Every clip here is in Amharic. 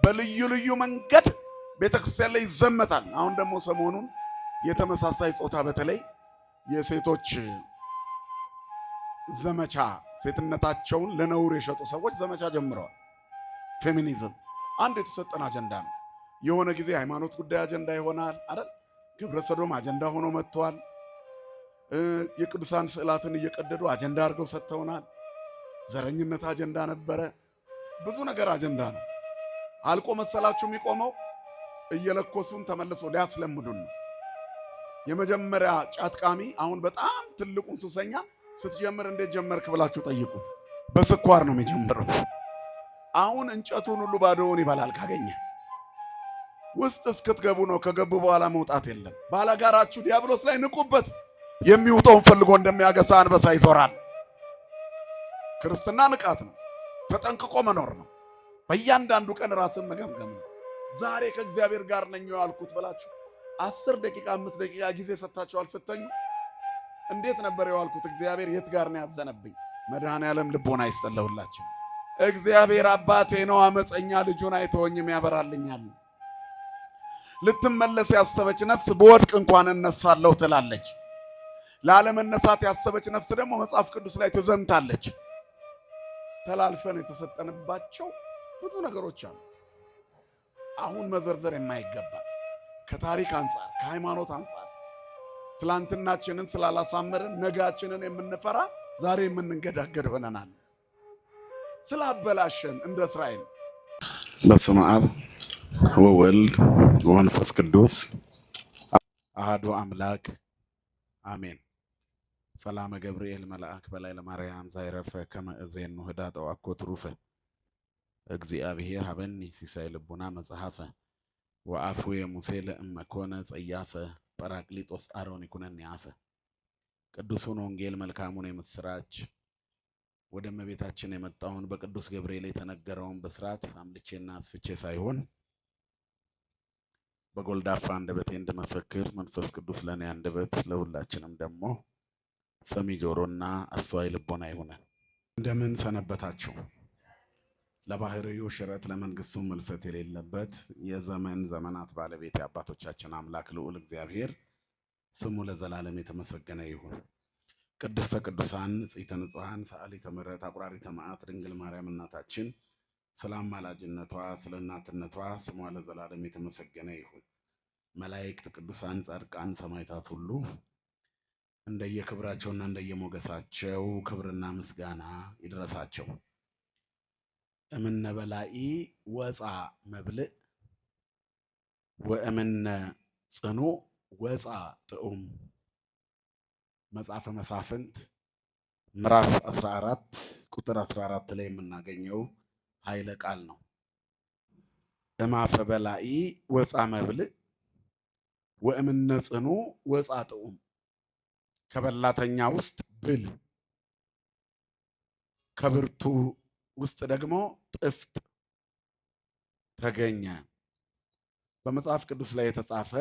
በልዩ ልዩ መንገድ ቤተክርስቲያን ላይ ይዘመታል። አሁን ደግሞ ሰሞኑን የተመሳሳይ ጾታ በተለይ የሴቶች ዘመቻ ሴትነታቸውን ለነውር የሸጡ ሰዎች ዘመቻ ጀምረዋል። ፌሚኒዝም አንድ የተሰጠን አጀንዳ ነው። የሆነ ጊዜ ሃይማኖት ጉዳይ አጀንዳ ይሆናል አይደል? ግብረ ሰዶም አጀንዳ ሆኖ መጥቷል። የቅዱሳን ስዕላትን እየቀደዱ አጀንዳ አድርገው ሰጥተውናል። ዘረኝነት አጀንዳ ነበረ። ብዙ ነገር አጀንዳ ነው። አልቆ መሰላችሁ የሚቆመው እየለኮሱን ተመልሶ ሊያስለምዱን ነው። የመጀመሪያ ጫት ቃሚ አሁን በጣም ትልቁን ሱሰኛ ስትጀምር እንዴት ጀመርክ ብላችሁ ጠይቁት። በስኳር ነው የሚጀምረው። አሁን እንጨቱን ሁሉ ባዶውን ይበላል ካገኘ። ውስጥ እስክትገቡ ነው። ከገቡ በኋላ መውጣት የለም። ባላጋራችሁ ዲያብሎስ ላይ ንቁበት። የሚውጠውን ፈልጎ እንደሚያገሳ አንበሳ ይዞራል። ክርስትና ንቃት ነው። ተጠንቅቆ መኖር ነው። በእያንዳንዱ ቀን ራስን መገምገም ነው። ዛሬ ከእግዚአብሔር ጋር ነኝ ያልኩት ብላችሁ 10 ደቂቃ 5 ደቂቃ ጊዜ ሰጥታችኋል ስተኙ? እንዴት ነበር የዋልኩት? እግዚአብሔር የት ጋር ነው ያዘነብኝ? መድኃኔዓለም ልቦና ይስጠለውላችሁ። እግዚአብሔር አባቴ ነው፣ አመፀኛ ልጁን አይተወኝም ያበራልኛል። ልትመለስ ያሰበች ነፍስ በወድቅ እንኳን እነሳለሁ ትላለች። ላለመነሳት ያሰበች ነፍስ ደግሞ መጽሐፍ ቅዱስ ላይ ትዘምታለች። ተላልፈን የተሰጠንባቸው ብዙ ነገሮች አሉ። አሁን መዘርዘር የማይገባ ከታሪክ አንጻር ከሃይማኖት አንጻር ትላንትናችንን ስላላሳመርን ነጋችንን የምንፈራ ዛሬ የምንንገዳገድ ሆነናል። ስላበላሸን እንደ እስራኤል። በስመ አብ ወወልድ ወመንፈስ ቅዱስ አሐዱ አምላክ አሜን። ሰላመ ገብርኤል መልአክ በላይ ለማርያም ዛይረፈ ከመ እዜኑ ህዳጠው አኮ ትሩፈ እግዚአብሔር ሀበኒ ሲሳይ ልቡና መጽሐፈ ወአፉ የሙሴ ለእመ ኮነ ጸያፈ ጰራቅሊጦስ አሮን ይኩነኒ አፈ። ቅዱሱን ወንጌል መልካሙን የምስራች ወደ እመቤታችን የመጣውን በቅዱስ ገብርኤል የተነገረውን በስርዓት አምልቼና አስፍቼ ሳይሆን በጎልዳፋ አንደበቴ እንድመሰክር መንፈስ ቅዱስ ለኔ አንደበት ለሁላችንም ደግሞ ሰሚ ጆሮና አስተዋይ ልቦና ይሁነን። እንደምን ሰነበታችሁ? ለባህሪው ሽረት ለመንግስቱ መልፈት የሌለበት የዘመን ዘመናት ባለቤት የአባቶቻችን አምላክ ልዑል እግዚአብሔር ስሙ ለዘላለም የተመሰገነ ይሁን። ቅድስተ ቅዱሳን ንጽሕተ ንጹሐን ሰአሊተ ምሕረት አቁራሪተ መዓት ድንግል ማርያም እናታችን ስለ አማላጅነቷ ስለ እናትነቷ ስሟ ለዘላለም የተመሰገነ ይሁን። መላእክት፣ ቅዱሳን፣ ጻድቃን፣ ሰማዕታት ሁሉ እንደየክብራቸውና እንደየሞገሳቸው ክብርና ምስጋና ይድረሳቸው። እምነ በላኢ ወፃ መብልዕ ወእምነ ጽኑ ወፃ ጥዑም። መጽሐፈ መሳፍንት ምዕራፍ 14 ቁጥር 14 ላይ የምናገኘው ኃይለ ቃል ነው። እማፈ በላኢ ወፃ መብልዕ ወእምነ ጽኑ ወፃ ጥዑም። ከበላተኛ ውስጥ ብል ከብርቱ ውስጥ ደግሞ ጥፍጥ ተገኘ። በመጽሐፍ ቅዱስ ላይ የተጻፈ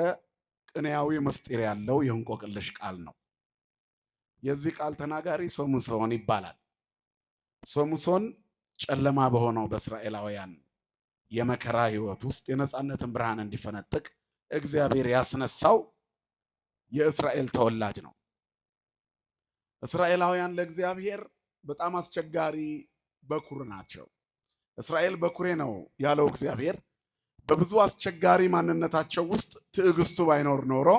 ቅኔያዊ ምስጢር ያለው የእንቆቅልሽ ቃል ነው። የዚህ ቃል ተናጋሪ ሶምሶን ይባላል። ሶምሶን ጨለማ በሆነው በእስራኤላውያን የመከራ ሕይወት ውስጥ የነጻነትን ብርሃን እንዲፈነጥቅ እግዚአብሔር ያስነሳው የእስራኤል ተወላጅ ነው። እስራኤላውያን ለእግዚአብሔር በጣም አስቸጋሪ በኩር ናቸው። እስራኤል በኩሬ ነው ያለው እግዚአብሔር በብዙ አስቸጋሪ ማንነታቸው ውስጥ ትዕግስቱ ባይኖር ኖሮ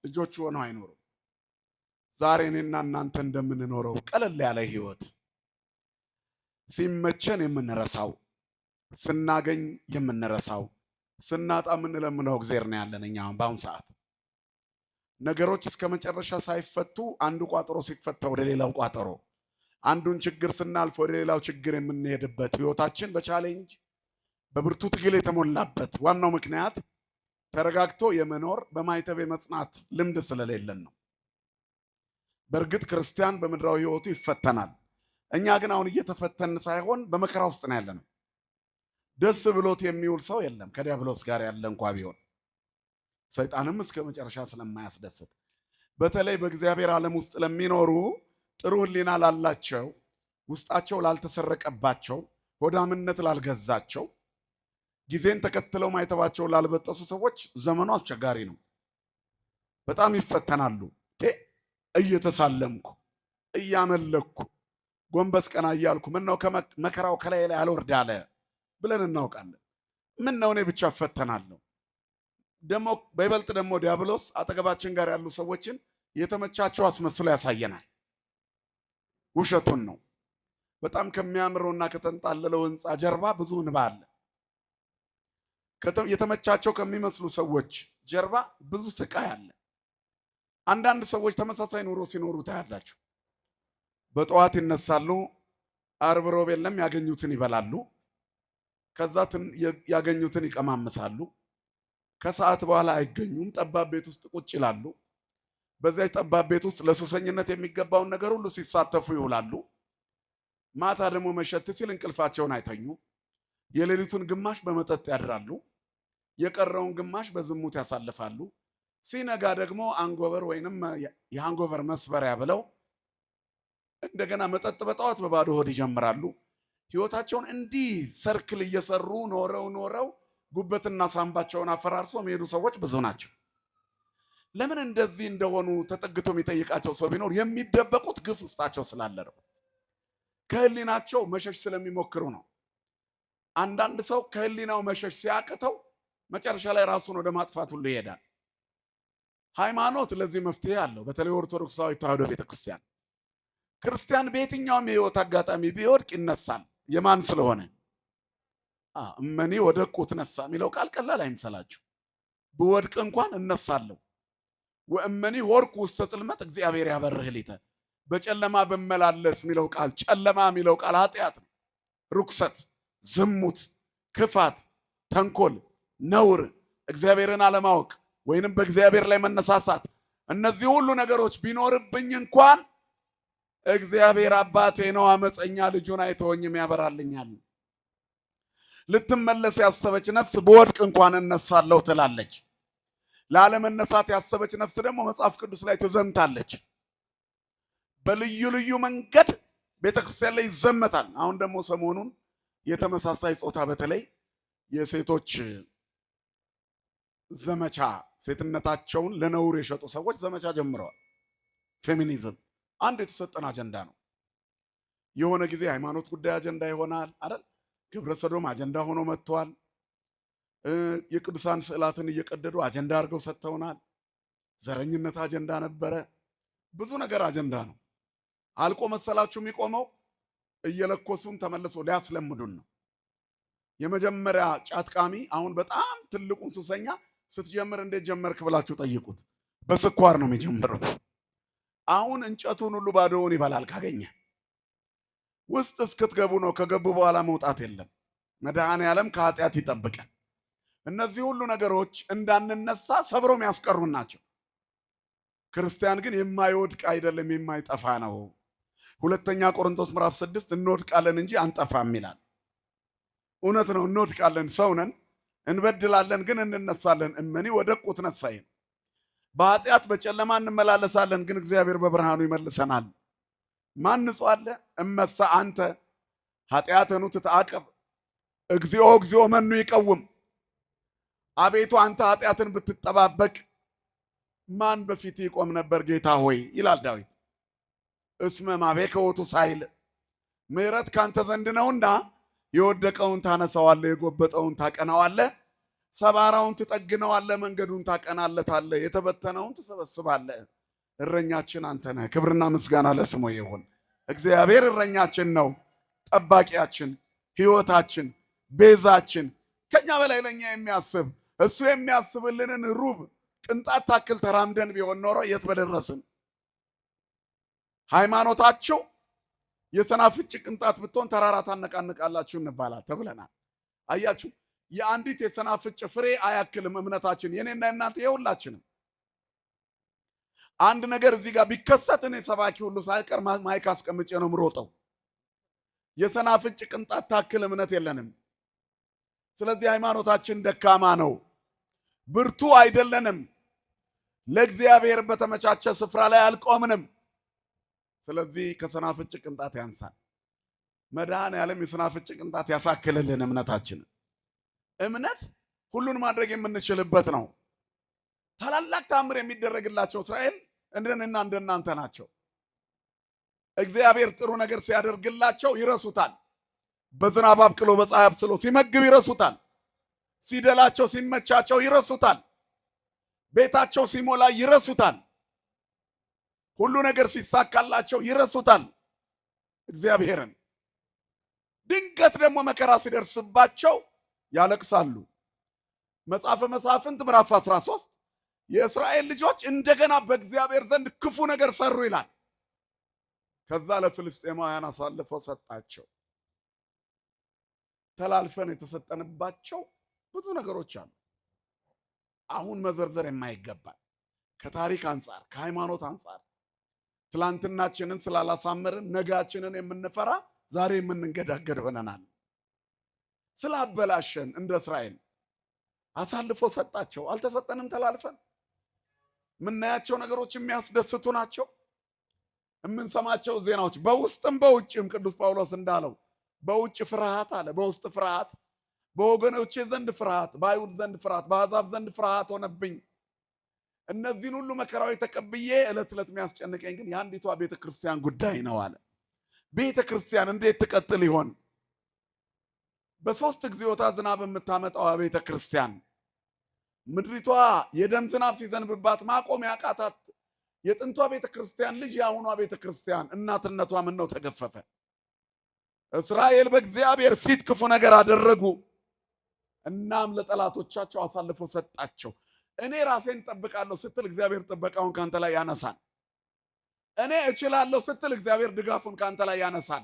ልጆቹ ሆነው አይኖሩም። ዛሬ እኔና እናንተ እንደምንኖረው ቀለል ያለ ህይወት ሲመቸን የምንረሳው፣ ስናገኝ የምንረሳው፣ ስናጣ የምንለምነው እግዚአብሔር ነው ያለን። እኛ በአሁን ሰዓት ነገሮች እስከ መጨረሻ ሳይፈቱ አንዱ ቋጠሮ ሲፈታ ወደ ሌላው ቋጠሮ፣ አንዱን ችግር ስናልፍ ወደ ሌላው ችግር የምንሄድበት ህይወታችን በቻሌንጅ በብርቱ ትግል የተሞላበት ዋናው ምክንያት ተረጋግቶ የመኖር በማይተብ የመጽናት ልምድ ስለሌለን ነው። በእርግጥ ክርስቲያን በምድራዊ ህይወቱ ይፈተናል። እኛ ግን አሁን እየተፈተን ሳይሆን በመከራ ውስጥ ነው ያለነው። ደስ ብሎት የሚውል ሰው የለም ከዲያብሎስ ጋር ያለ እንኳ ቢሆን፣ ሰይጣንም እስከ መጨረሻ ስለማያስደስት። በተለይ በእግዚአብሔር ዓለም ውስጥ ለሚኖሩ ጥሩ ህሊና ላላቸው፣ ውስጣቸው ላልተሰረቀባቸው፣ ሆዳምነት ላልገዛቸው ጊዜን ተከትለው ማይተባቸውን ላልበጠሱ ሰዎች ዘመኑ አስቸጋሪ ነው። በጣም ይፈተናሉ። እየተሳለምኩ እያመለኩ ጎንበስ ቀና እያልኩ ምን ነው መከራው ከላይ ላይ አልወርድ አለ ብለን እናውቃለን። ምን ነው እኔ ብቻ እፈተናለሁ። ደግሞ በይበልጥ ደግሞ ዲያብሎስ አጠገባችን ጋር ያሉ ሰዎችን የተመቻቸው አስመስሎ ያሳየናል። ውሸቱን ነው። በጣም ከሚያምረውና ከተንጣለለው ሕንፃ ጀርባ ብዙ እንባ አለ። የተመቻቸው ከሚመስሉ ሰዎች ጀርባ ብዙ ስቃይ አለ። አንዳንድ ሰዎች ተመሳሳይ ኑሮ ሲኖሩ ታያላችሁ። በጠዋት ይነሳሉ፣ አርብ ሮብ የለም ያገኙትን ይበላሉ፣ ከዛ ያገኙትን ይቀማምሳሉ። ከሰዓት በኋላ አይገኙም፣ ጠባብ ቤት ውስጥ ቁጭ ይላሉ። በዚያች ጠባብ ቤት ውስጥ ለሱሰኝነት የሚገባውን ነገር ሁሉ ሲሳተፉ ይውላሉ። ማታ ደግሞ መሸት ሲል እንቅልፋቸውን አይተኙ። የሌሊቱን ግማሽ በመጠጥ ያድራሉ፣ የቀረውን ግማሽ በዝሙት ያሳልፋሉ። ሲነጋ ደግሞ አንጎበር ወይንም የሃንጎቨር መስበሪያ ብለው እንደገና መጠጥ በጠዋት በባዶ ሆድ ይጀምራሉ። ህይወታቸውን እንዲህ ሰርክል እየሰሩ ኖረው ጉበትና ሳምባቸውን አፈራርሰው የሚሄዱ ሰዎች ብዙ ናቸው። ለምን እንደዚህ እንደሆኑ ተጠግቶ የሚጠይቃቸው ሰው ቢኖር የሚደበቁት ግፍ ውስጣቸው ስላለ ነው። ከህሊናቸው መሸሽ ስለሚሞክሩ ነው። አንዳንድ ሰው ከህሊናው መሸሽ ሲያቅተው መጨረሻ ላይ ራሱን ወደ ማጥፋት ሁሉ ይሄዳል። ሃይማኖት ለዚህ መፍትሄ አለው። በተለይ ኦርቶዶክሳዊ ተዋሕዶ ቤተክርስቲያን ክርስቲያን በየትኛውም የህይወት አጋጣሚ ቢወድቅ ይነሳል። የማን ስለሆነ እመኒ ወደቁ ትነሳ የሚለው ቃል ቀላል አይምሰላችሁ። ብወድቅ እንኳን እነሳለሁ። ወእመኒ ሆርኩ ውስተ ጽልመት እግዚአብሔር ያበርህ ሊተ በጨለማ በመላለስ የሚለው ቃል ጨለማ የሚለው ቃል ኃጢአት ነው፣ ርኩሰት፣ ዝሙት፣ ክፋት፣ ተንኮል፣ ነውር፣ እግዚአብሔርን አለማወቅ ወይንም በእግዚአብሔር ላይ መነሳሳት። እነዚህ ሁሉ ነገሮች ቢኖርብኝ እንኳን እግዚአብሔር አባቴ ነው፣ አመፀኛ ልጁን አይተወኝም ያበራልኛል። ልትመለስ ያሰበች ነፍስ በወድቅ እንኳን እነሳለሁ ትላለች። ላለመነሳት ያሰበች ነፍስ ደግሞ መጽሐፍ ቅዱስ ላይ ትዘምታለች። በልዩ ልዩ መንገድ ቤተክርስቲያን ላይ ይዘመታል። አሁን ደግሞ ሰሞኑን የተመሳሳይ ጾታ በተለይ የሴቶች ዘመቻ፣ ሴትነታቸውን ለነውር የሸጡ ሰዎች ዘመቻ ጀምረዋል። ፌሚኒዝም አንድ የተሰጠን አጀንዳ ነው። የሆነ ጊዜ ሃይማኖት ጉዳይ አጀንዳ ይሆናል አይደል? ግብረ ሰዶም አጀንዳ ሆኖ መጥቷል። የቅዱሳን ስዕላትን እየቀደዱ አጀንዳ አድርገው ሰጥተውናል። ዘረኝነት አጀንዳ ነበረ። ብዙ ነገር አጀንዳ ነው። አልቆ መሰላችሁ የሚቆመው እየለኮሱን ተመልሶ ሊያስለምዱን ነው። የመጀመሪያ ጫት ቃሚ አሁን በጣም ትልቁን ሱሰኛ ስትጀምር እንዴት ጀመርክ ብላችሁ ጠይቁት። በስኳር ነው የሚጀምረው። አሁን እንጨቱን ሁሉ ባዶውን ይበላል ካገኘ። ውስጥ እስክትገቡ ነው። ከገቡ በኋላ መውጣት የለም። መድኃኔዓለም ከኃጢአት ይጠብቀን። እነዚህ ሁሉ ነገሮች እንዳንነሳ ሰብረው የሚያስቀሩን ናቸው። ክርስቲያን ግን የማይወድቅ አይደለም የማይጠፋ ነው። ሁለተኛ ቆሮንቶስ ምዕራፍ 6 እንወድቃለን እንጂ አንጠፋም ይላል። እውነት ነው፣ እንወድቃለን፣ ሰው ነን፣ እንበድላለን፣ ግን እንነሳለን። እመኒ ወደቁ ትነሳይ። በኃጢአት በጨለማ እንመላለሳለን፣ ግን እግዚአብሔር በብርሃኑ ይመልሰናል። ማን ንጹሕ አለ? እመሳ አንተ ኃጢአተኑ ትተአቀብ እግዚኦ እግዚኦ መኑ ይቀውም። አቤቱ አንተ ኃጢአትን ብትጠባበቅ ማን በፊት ይቆም ነበር ጌታ ሆይ ይላል ዳዊት። እስመ ማቤከ ውእቱ ሳይል ምሕረት ካንተ ዘንድ ነውና የወደቀውን ታነሳዋለህ፣ የጎበጠውን ታቀናዋለህ፣ ሰባራውን ትጠግነዋለህ፣ መንገዱን ታቀናለታለህ፣ የተበተነውን ትሰበስባለህ። እረኛችን አንተ ነህ። ክብርና ምስጋና ለስሙ ይሁን። እግዚአብሔር እረኛችን ነው፣ ጠባቂያችን፣ ሕይወታችን፣ ቤዛችን፣ ከኛ በላይ ለኛ የሚያስብ እሱ የሚያስብልንን ሩብ ቅንጣት ታክል ተራምደን ቢሆን ኖሮ የት በደረስን። ሃይማኖታቸው የሰናፍጭ ቅንጣት ብትሆን ተራራ ታነቃንቃላችሁ እንባላል ተብለናል። አያችሁ፣ የአንዲት የሰናፍጭ ፍሬ አያክልም እምነታችን፣ የኔና እናንተ የሁላችንም። አንድ ነገር እዚህ ጋር ቢከሰት እኔ ሰባኪ ሁሉ ሳይቀር ማይክ አስቀምጬ ነው ምሮጠው። የሰናፍጭ ቅንጣት ታክል እምነት የለንም። ስለዚህ ሃይማኖታችን ደካማ ነው፣ ብርቱ አይደለንም። ለእግዚአብሔር በተመቻቸ ስፍራ ላይ አልቆምንም። ስለዚህ ከሰናፍጭ ቅንጣት ያንሳል። መድኃኔዓለም የሰናፍጭ ቅንጣት ያሳክልልን እምነታችንን። እምነት ሁሉን ማድረግ የምንችልበት ነው። ታላላቅ ተአምር የሚደረግላቸው እስራኤል እንደነና እንደናንተ ናቸው። እግዚአብሔር ጥሩ ነገር ሲያደርግላቸው ይረሱታል። በዝናብ አብቅሎ በፀሐይ አብስሎ ሲመግብ ይረሱታል። ሲደላቸው ሲመቻቸው ይረሱታል። ቤታቸው ሲሞላ ይረሱታል። ሁሉ ነገር ሲሳካላቸው ይረሱታል እግዚአብሔርን። ድንገት ደግሞ መከራ ሲደርስባቸው ያለቅሳሉ። መጽሐፈ መሳፍንት ምዕራፍ 13 የእስራኤል ልጆች እንደገና በእግዚአብሔር ዘንድ ክፉ ነገር ሰሩ ይላል። ከዛ ለፍልስጤማውያን አሳልፈው ሰጣቸው። ተላልፈን የተሰጠንባቸው ብዙ ነገሮች አሉ። አሁን መዘርዘር የማይገባል ከታሪክ አንጻር ከሃይማኖት አንጻር ትላንትናችንን ስላላሳመርን ነጋችንን የምንፈራ ዛሬ የምንንገዳገድ ሆነናል። ስላበላሸን እንደ እስራኤል አሳልፎ ሰጣቸው። አልተሰጠንም ተላልፈን። የምናያቸው ነገሮች የሚያስደስቱ ናቸው። የምንሰማቸው ዜናዎች በውስጥም በውጭም ቅዱስ ጳውሎስ እንዳለው በውጭ ፍርሃት አለ፣ በውስጥ ፍርሃት፣ በወገኖቼ ዘንድ ፍርሃት፣ በአይሁድ ዘንድ ፍርሃት፣ በአሕዛብ ዘንድ ፍርሃት ሆነብኝ። እነዚህን ሁሉ መከራዎች ተቀብዬ ዕለት ዕለት የሚያስጨንቀኝ ግን የአንዲቷ ቤተ ክርስቲያን ጉዳይ ነው አለ። ቤተ ክርስቲያን እንዴት ትቀጥል ይሆን? በሶስት እግዚኦታ ዝናብ የምታመጣው ቤተ ክርስቲያን ምድሪቷ የደም ዝናብ ሲዘንብባት ማቆም ያቃታት የጥንቷ ቤተ ክርስቲያን ልጅ የአሁኗ ቤተ ክርስቲያን እናትነቷ ምን ነው ተገፈፈ? እስራኤል በእግዚአብሔር ፊት ክፉ ነገር አደረጉ። እናም ለጠላቶቻቸው አሳልፎ ሰጣቸው። እኔ ራሴን ጠብቃለሁ ስትል እግዚአብሔር ጥበቃውን ካንተ ላይ ያነሳል። እኔ እችላለሁ ስትል እግዚአብሔር ድጋፉን ካንተ ላይ ያነሳል።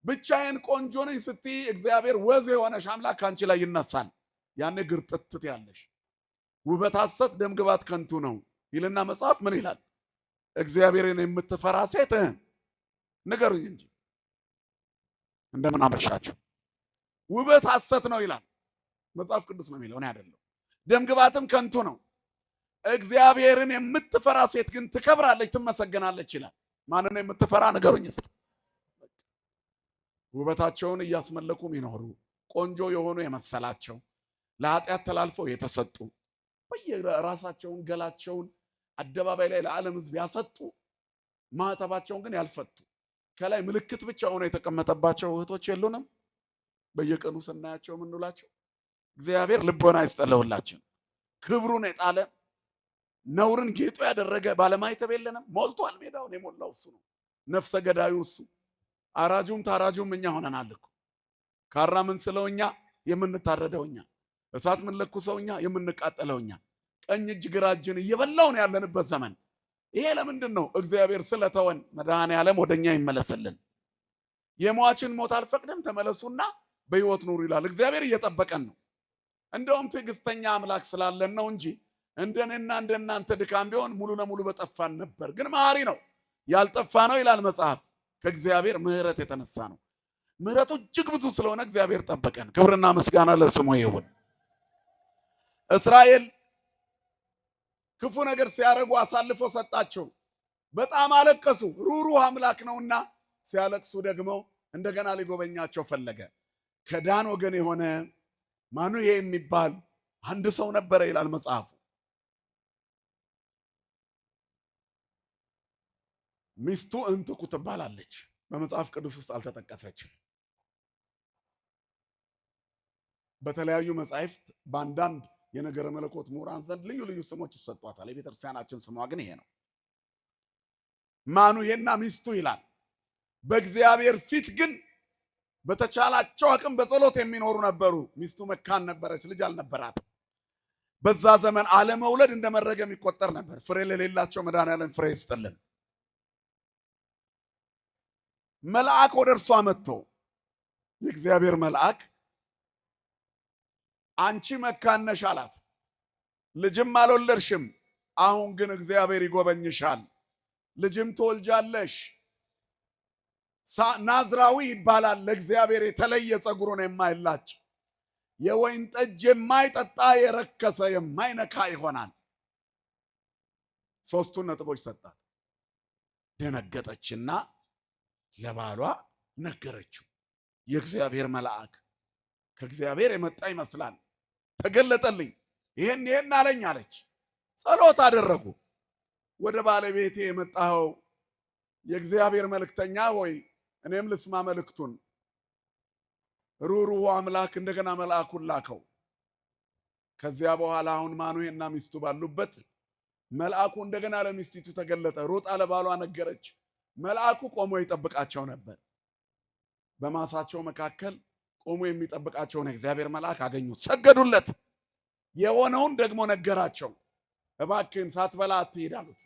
ብቻዬን ቆንጆ ነኝ ስትይ እግዚአብሔር ወዝ የሆነሽ አምላክ ካንቺ ላይ ይነሳል። ያኔ ግርጥትት ያለሽ ውበት ሐሰት ደምግባት ከንቱ ነው ይልና መጽሐፍ ምን ይላል? እግዚአብሔርን የምትፈራ ሴት ንገሩኝ እንጂ እንደምን አመሻችሁ። ውበት ሐሰት ነው ይላል መጽሐፍ ቅዱስ ነው የሚለው፣ እኔ አይደለም። ደምግባትም ከንቱ ነው። እግዚአብሔርን የምትፈራ ሴት ግን ትከብራለች፣ ትመሰገናለች ይላል። ማንን የምትፈራ ንገሩኝ እስቲ። ውበታቸውን እያስመለኩ የሚኖሩ ቆንጆ የሆኑ የመሰላቸው ለኃጢአት ተላልፈው የተሰጡ በየራሳቸውን ገላቸውን አደባባይ ላይ ለዓለም ሕዝብ ያሰጡ ማህተባቸውን ግን ያልፈቱ ከላይ ምልክት ብቻ ሆኖ የተቀመጠባቸው እህቶች የሉንም? በየቀኑ ስናያቸው የምንውላቸው። እግዚአብሔር ልቦና ይስጠለውላችን። ክብሩን የጣለ ነውርን ጌጡ ያደረገ ባለማይተብ የለንም። ሞልቷል። ሜዳውን የሞላው እሱ ነው። ነፍሰ ገዳዩ እሱ፣ አራጁም ታራጁም እኛ ሆነናል እኮ። ካራ ምን ስለው እኛ፣ የምንታረደው እኛ፣ እሳት ምን ለኩሰው እኛ፣ የምንቃጠለው እኛ፣ ቀኝ እጅ ግራ እጅን እየበላው ነው ያለንበት ዘመን። ይሄ ለምንድን ነው? እግዚአብሔር ስለተወን። መድኃኔ ዓለም ወደኛ ይመለስልን። የሟችን ሞት አልፈቅድም ተመለሱና በሕይወት ኑሩ ይላል። እግዚአብሔር እየጠበቀን ነው። እንደውም ትዕግስተኛ አምላክ ስላለን ነው እንጂ እንደኔና እንደናንተ ድካም ቢሆን ሙሉ ለሙሉ በጠፋን ነበር። ግን መሐሪ ነው። ያልጠፋ ነው ይላል መጽሐፍ። ከእግዚአብሔር ምሕረት የተነሳ ነው። ምሕረቱ እጅግ ብዙ ስለሆነ እግዚአብሔር ጠበቀን። ክብርና ምስጋና ለስሙ ይሁን። እስራኤል ክፉ ነገር ሲያደርጉ አሳልፎ ሰጣቸው። በጣም አለቀሱ። ሩሩህ አምላክ ነውና ሲያለቅሱ ደግሞ እንደገና ሊጎበኛቸው ፈለገ። ከዳን ወገን የሆነ ማኑሄ የሚባል አንድ ሰው ነበረ ይላል መጽሐፉ። ሚስቱ እንትኩ ትባላለች። በመጽሐፍ ቅዱስ ውስጥ አልተጠቀሰችም። በተለያዩ መጻሕፍት በአንዳንድ የነገረ መለኮት ምሁራን ዘንድ ልዩ ልዩ ስሞች ይሰጧታል። የቤተክርስቲያናችን ስሟ ግን ይሄ ነው፣ ማኑሄና ሚስቱ ይላል። በእግዚአብሔር ፊት ግን በተቻላቸው አቅም በጸሎት የሚኖሩ ነበሩ። ሚስቱ መካን ነበረች፣ ልጅ አልነበራትም። በዛ ዘመን አለመውለድ እንደ መረገም ይቆጠር ነበር። ፍሬ ለሌላቸው መድኃኔዓለም ፍሬ ይስጥልን። መልአክ ወደ እርሷ መጥቶ የእግዚአብሔር መልአክ አንቺ መካን ነሽ አላት። ልጅም አልወለድሽም፣ አሁን ግን እግዚአብሔር ይጎበኝሻል፣ ልጅም ትወልጃለሽ። ናዝራዊ ይባላል፣ ለእግዚአብሔር የተለየ ጸጉሩን የማይላጭ የወይን ጠጅ የማይጠጣ የረከሰ የማይነካ ይሆናል። ሶስቱን ነጥቦች ሰጣት። ደነገጠችና ለባሏ ነገረችው። የእግዚአብሔር መልአክ ከእግዚአብሔር የመጣ ይመስላል። ተገለጠልኝ። ይሄን አለኝ አለች። ጸሎት አደረጉ። ወደ ባለቤቴ የመጣኸው የእግዚአብሔር መልእክተኛ ሆይ እኔም ልስማ መልእክቱን። ሩሩሁ አምላክ እንደገና መልአኩን ላከው። ከዚያ በኋላ አሁን ማኑሄና ሚስቱ ባሉበት መልአኩ እንደገና ለሚስቲቱ ተገለጠ። ሮጣ ለባሏ ነገረች። መልአኩ ቆሞ ይጠብቃቸው ነበር። በማሳቸው መካከል ቆሞ የሚጠብቃቸውን እግዚአብሔር መልአክ አገኙት፣ ሰገዱለት። የሆነውን ደግሞ ነገራቸው። እባክህን ሳትበላ አትሂድ አሉት።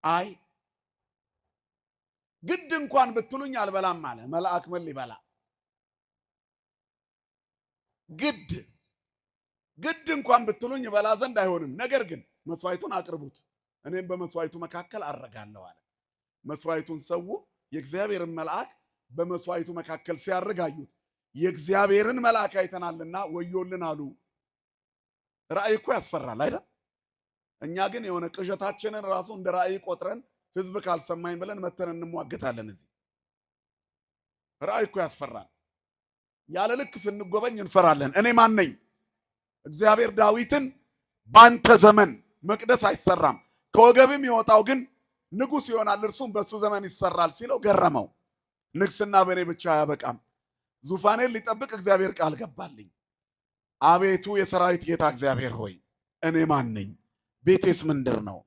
አይ ግድ እንኳን ብትሉኝ አልበላም አለ። መልአክ ምን ሊበላ? ግድ እንኳን ብትሉኝ በላ ዘንድ አይሆንም። ነገር ግን መስዋዕቱን አቅርቡት፣ እኔም በመስዋዕቱ መካከል አረጋለሁ አለ። መስዋዕቱን ሰው የእግዚአብሔርን መልአክ በመስዋዕቱ መካከል ሲያረጋዩት የእግዚአብሔርን መልአክ አይተናልና ወዮልን አሉ። ራእይ እኮ ያስፈራል አይደል? እኛ ግን የሆነ ቅዠታችንን ራሱ እንደ ራእይ ቆጥረን ህዝብ ካልሰማኝ ብለን መተን እንሟገታለን። እዚህ ራእይ እኮ ያስፈራል። ያለ ልክ ስንጎበኝ እንፈራለን። እኔ ማን ነኝ? እግዚአብሔር ዳዊትን ባንተ ዘመን መቅደስ አይሰራም ከወገብም ይወጣው ግን ንጉሥ ይሆናል እርሱም በሱ ዘመን ይሰራል ሲለው ገረመው። ንግስና በእኔ ብቻ አያበቃም፣ ዙፋኔን ሊጠብቅ እግዚአብሔር ቃል ገባልኝ። አቤቱ የሰራዊት ጌታ እግዚአብሔር ሆይ እኔ ማን ነኝ? ቤቴስ ምንድር ነው?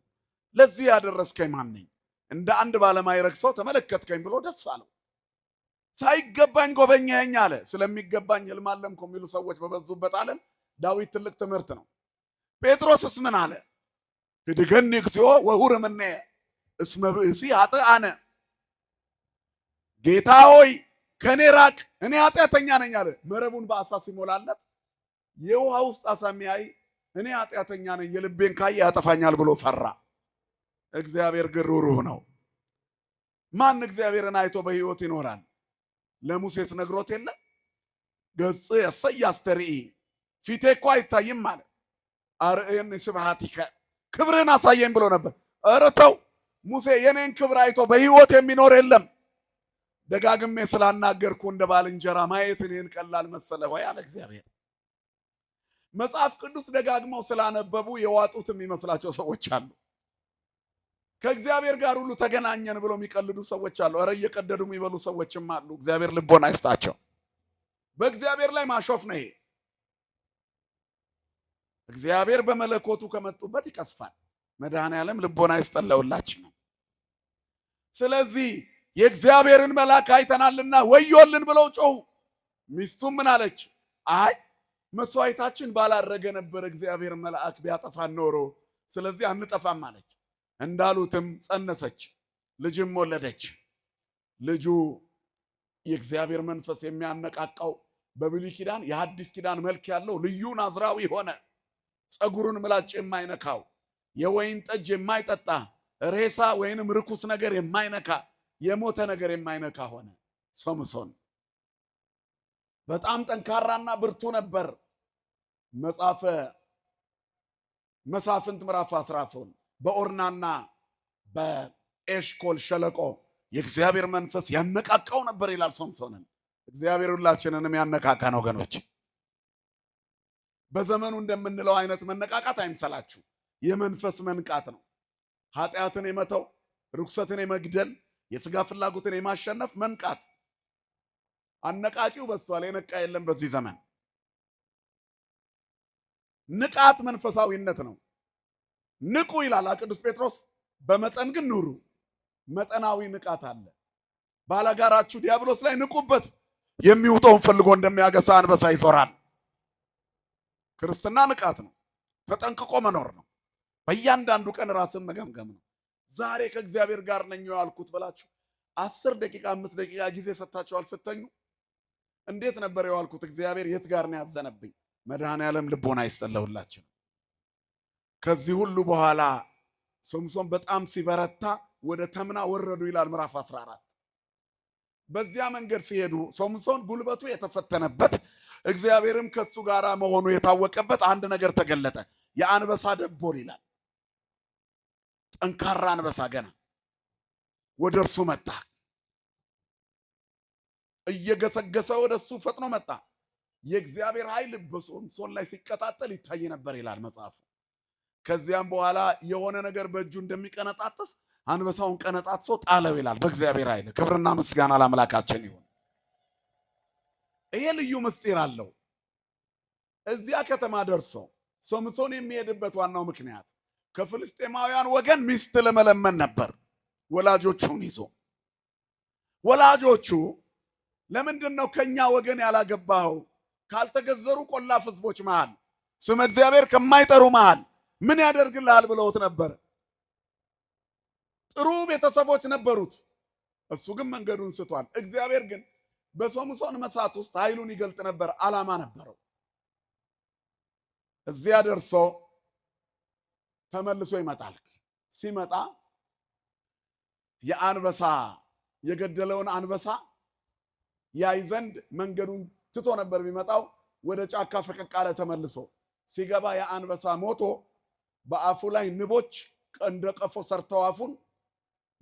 ለዚህ ያደረስከኝ ማን ነኝ? እንደ አንድ ባለማዕረግ ሰው ተመለከትከኝ ብሎ ደስ አለው። ሳይገባኝ ጎበኘኸኝ አለ። ስለሚገባኝ ሕልም አለምኩ የሚሉ ሰዎች በበዙበት ዓለም ዳዊት ትልቅ ትምህርት ነው። ጴጥሮስስ ምን አለ? ህድገኒ እግዚኦ ወሁር እምኔ እስመ ብእሲ ኃጥአነ፣ ጌታ ሆይ ከኔ ራቅ እኔ ኃጢአተኛ ነኝ አለ። መረቡን በአሳ ሲሞላለት የውሃ ውስጥ አሳ የሚያይ እኔ ኃጢአተኛ ነኝ የልቤን ካየ ያጠፋኛል ብሎ ፈራ። እግዚአብሔር ግን ሩህሩህ ነው። ማን እግዚአብሔርን አይቶ በሕይወት ይኖራል? ለሙሴስ ነግሮት የለ ገጽ ያሰይ አስተርኢ፣ ፊቴ እኮ አይታይም አለ። አርኤኒ ስብሐቲከ፣ ክብርን አሳየኝ ብሎ ነበር። ኧረ ተው ሙሴ፣ የኔን ክብር አይቶ በሕይወት የሚኖር የለም። ደጋግሜ ስላናገርኩ እንደ ባልንጀራ ማየት እኔን ቀላል መሰለ ወይ አለ እግዚአብሔር። መጽሐፍ ቅዱስ ደጋግመው ስላነበቡ የዋጡት የሚመስላቸው ሰዎች አሉ። ከእግዚአብሔር ጋር ሁሉ ተገናኘን ብሎ የሚቀልዱ ሰዎች አሉ። ኧረ እየቀደዱ የሚበሉ ሰዎችም አሉ። እግዚአብሔር ልቦና አይስጣቸው። በእግዚአብሔር ላይ ማሾፍ ነው ይሄ። እግዚአብሔር በመለኮቱ ከመጡበት ይቀስፋል። መድኃኔዓለም ልቦና ይስጠን ለሁላችን። ስለዚህ የእግዚአብሔርን መልአክ አይተናልና ወዮልን ብለው ጮሁ። ሚስቱም ምን አለች? አይ መስዋዕታችን ባላረገ ነበር እግዚአብሔር መልአክ ቢያጠፋን ኖሮ፣ ስለዚህ አንጠፋም አለች። እንዳሉትም ጸነሰች፣ ልጅም ወለደች። ልጁ የእግዚአብሔር መንፈስ የሚያነቃቃው በብሉይ ኪዳን የሐዲስ ኪዳን መልክ ያለው ልዩ ናዝራዊ ሆነ። ፀጉሩን ምላጭ የማይነካው፣ የወይን ጠጅ የማይጠጣ፣ ሬሳ ወይንም ርኩስ ነገር የማይነካ፣ የሞተ ነገር የማይነካ ሆነ። ሶምሶን በጣም ጠንካራና ብርቱ ነበር። መጽሐፈ መሳፍንት ምዕራፍ 13 በኦርናና በኤሽኮል ሸለቆ የእግዚአብሔር መንፈስ ያነቃቃው ነበር ይላል ሶምሶንን። እግዚአብሔር ሁላችንንም ያነቃቃን ወገኖች። በዘመኑ እንደምንለው አይነት መነቃቃት አይምሰላችሁ። የመንፈስ መንቃት ነው። ኃጢአትን የመተው፣ ርኩሰትን የመግደል፣ የሥጋ ፍላጎትን የማሸነፍ መንቃት። አነቃቂው በዝቷል፣ የነቃ የለም በዚህ ዘመን። ንቃት መንፈሳዊነት ነው። ንቁ ይላል ቅዱስ ጴጥሮስ፣ በመጠን ግን ኑሩ። መጠናዊ ንቃት አለ። ባላጋራችሁ ዲያብሎስ ላይ ንቁበት፣ የሚውጠውን ፈልጎ እንደሚያገሳ አንበሳ ይዞራል። ክርስትና ንቃት ነው። ተጠንቅቆ መኖር ነው። በእያንዳንዱ ቀን ራስን መገምገም ነው። ዛሬ ከእግዚአብሔር ጋር ነኝ ያልኩት ብላችሁ 10 ደቂቃ 5 ደቂቃ ጊዜ ሰጥታችኋል ስተኙ? እንዴት ነበር የዋልኩት? እግዚአብሔር የት ጋር ነው ያዘነብኝ? መድኃኔዓለም ልቦና ይስጠለውላችሁ። ከዚህ ሁሉ በኋላ ሶምሶን በጣም ሲበረታ ወደ ተምና ወረዱ ይላል ምዕራፍ 14። በዚያ መንገድ ሲሄዱ ሶምሶን ጉልበቱ የተፈተነበት እግዚአብሔርም ከሱ ጋር መሆኑ የታወቀበት አንድ ነገር ተገለጠ። የአንበሳ ደቦል ይላል። ጠንካራ አንበሳ ገና ወደ እርሱ መጣ። እየገሰገሰ ወደ እሱ ፈጥኖ መጣ። የእግዚአብሔር ኃይል በሶምሶን ላይ ሲቀጣጠል ይታይ ነበር ይላል መጽሐፉ። ከዚያም በኋላ የሆነ ነገር በእጁ እንደሚቀነጣጥስ አንበሳውን ቀነጣጥሶ ጣለው ይላል በእግዚአብሔር ኃይል። ክብርና ምስጋና ለአምላካችን ይሁን። ይሄ ልዩ ምስጢር አለው። እዚያ ከተማ ደርሶ ሶምሶን የሚሄድበት ዋናው ምክንያት ከፍልስጤማውያን ወገን ሚስት ለመለመን ነበር። ወላጆቹን ይዞ ወላጆቹ ለምንድን ነው ከኛ ወገን ያላገባኸው? ካልተገዘሩ ቆላፍ ሕዝቦች መሃል ስመ እግዚአብሔር ከማይጠሩ መሃል ምን ያደርግልሃል ብለውት ነበር። ጥሩ ቤተሰቦች ነበሩት። እሱ ግን መንገዱን ስቷል። እግዚአብሔር ግን በሶምሶን መሳት ውስጥ ኃይሉን ይገልጥ ነበር። ዓላማ ነበረው። እዚያ ደርሶ ተመልሶ ይመጣል። ሲመጣ የአንበሳ የገደለውን አንበሳ ያይ ዘንድ መንገዱን ትቶ ነበር የሚመጣው። ወደ ጫካ ፈቀቅ አለ። ተመልሶ ሲገባ የአንበሳ ሞቶ በአፉ ላይ ንቦች እንደ ቀፎ ሰርተው አፉን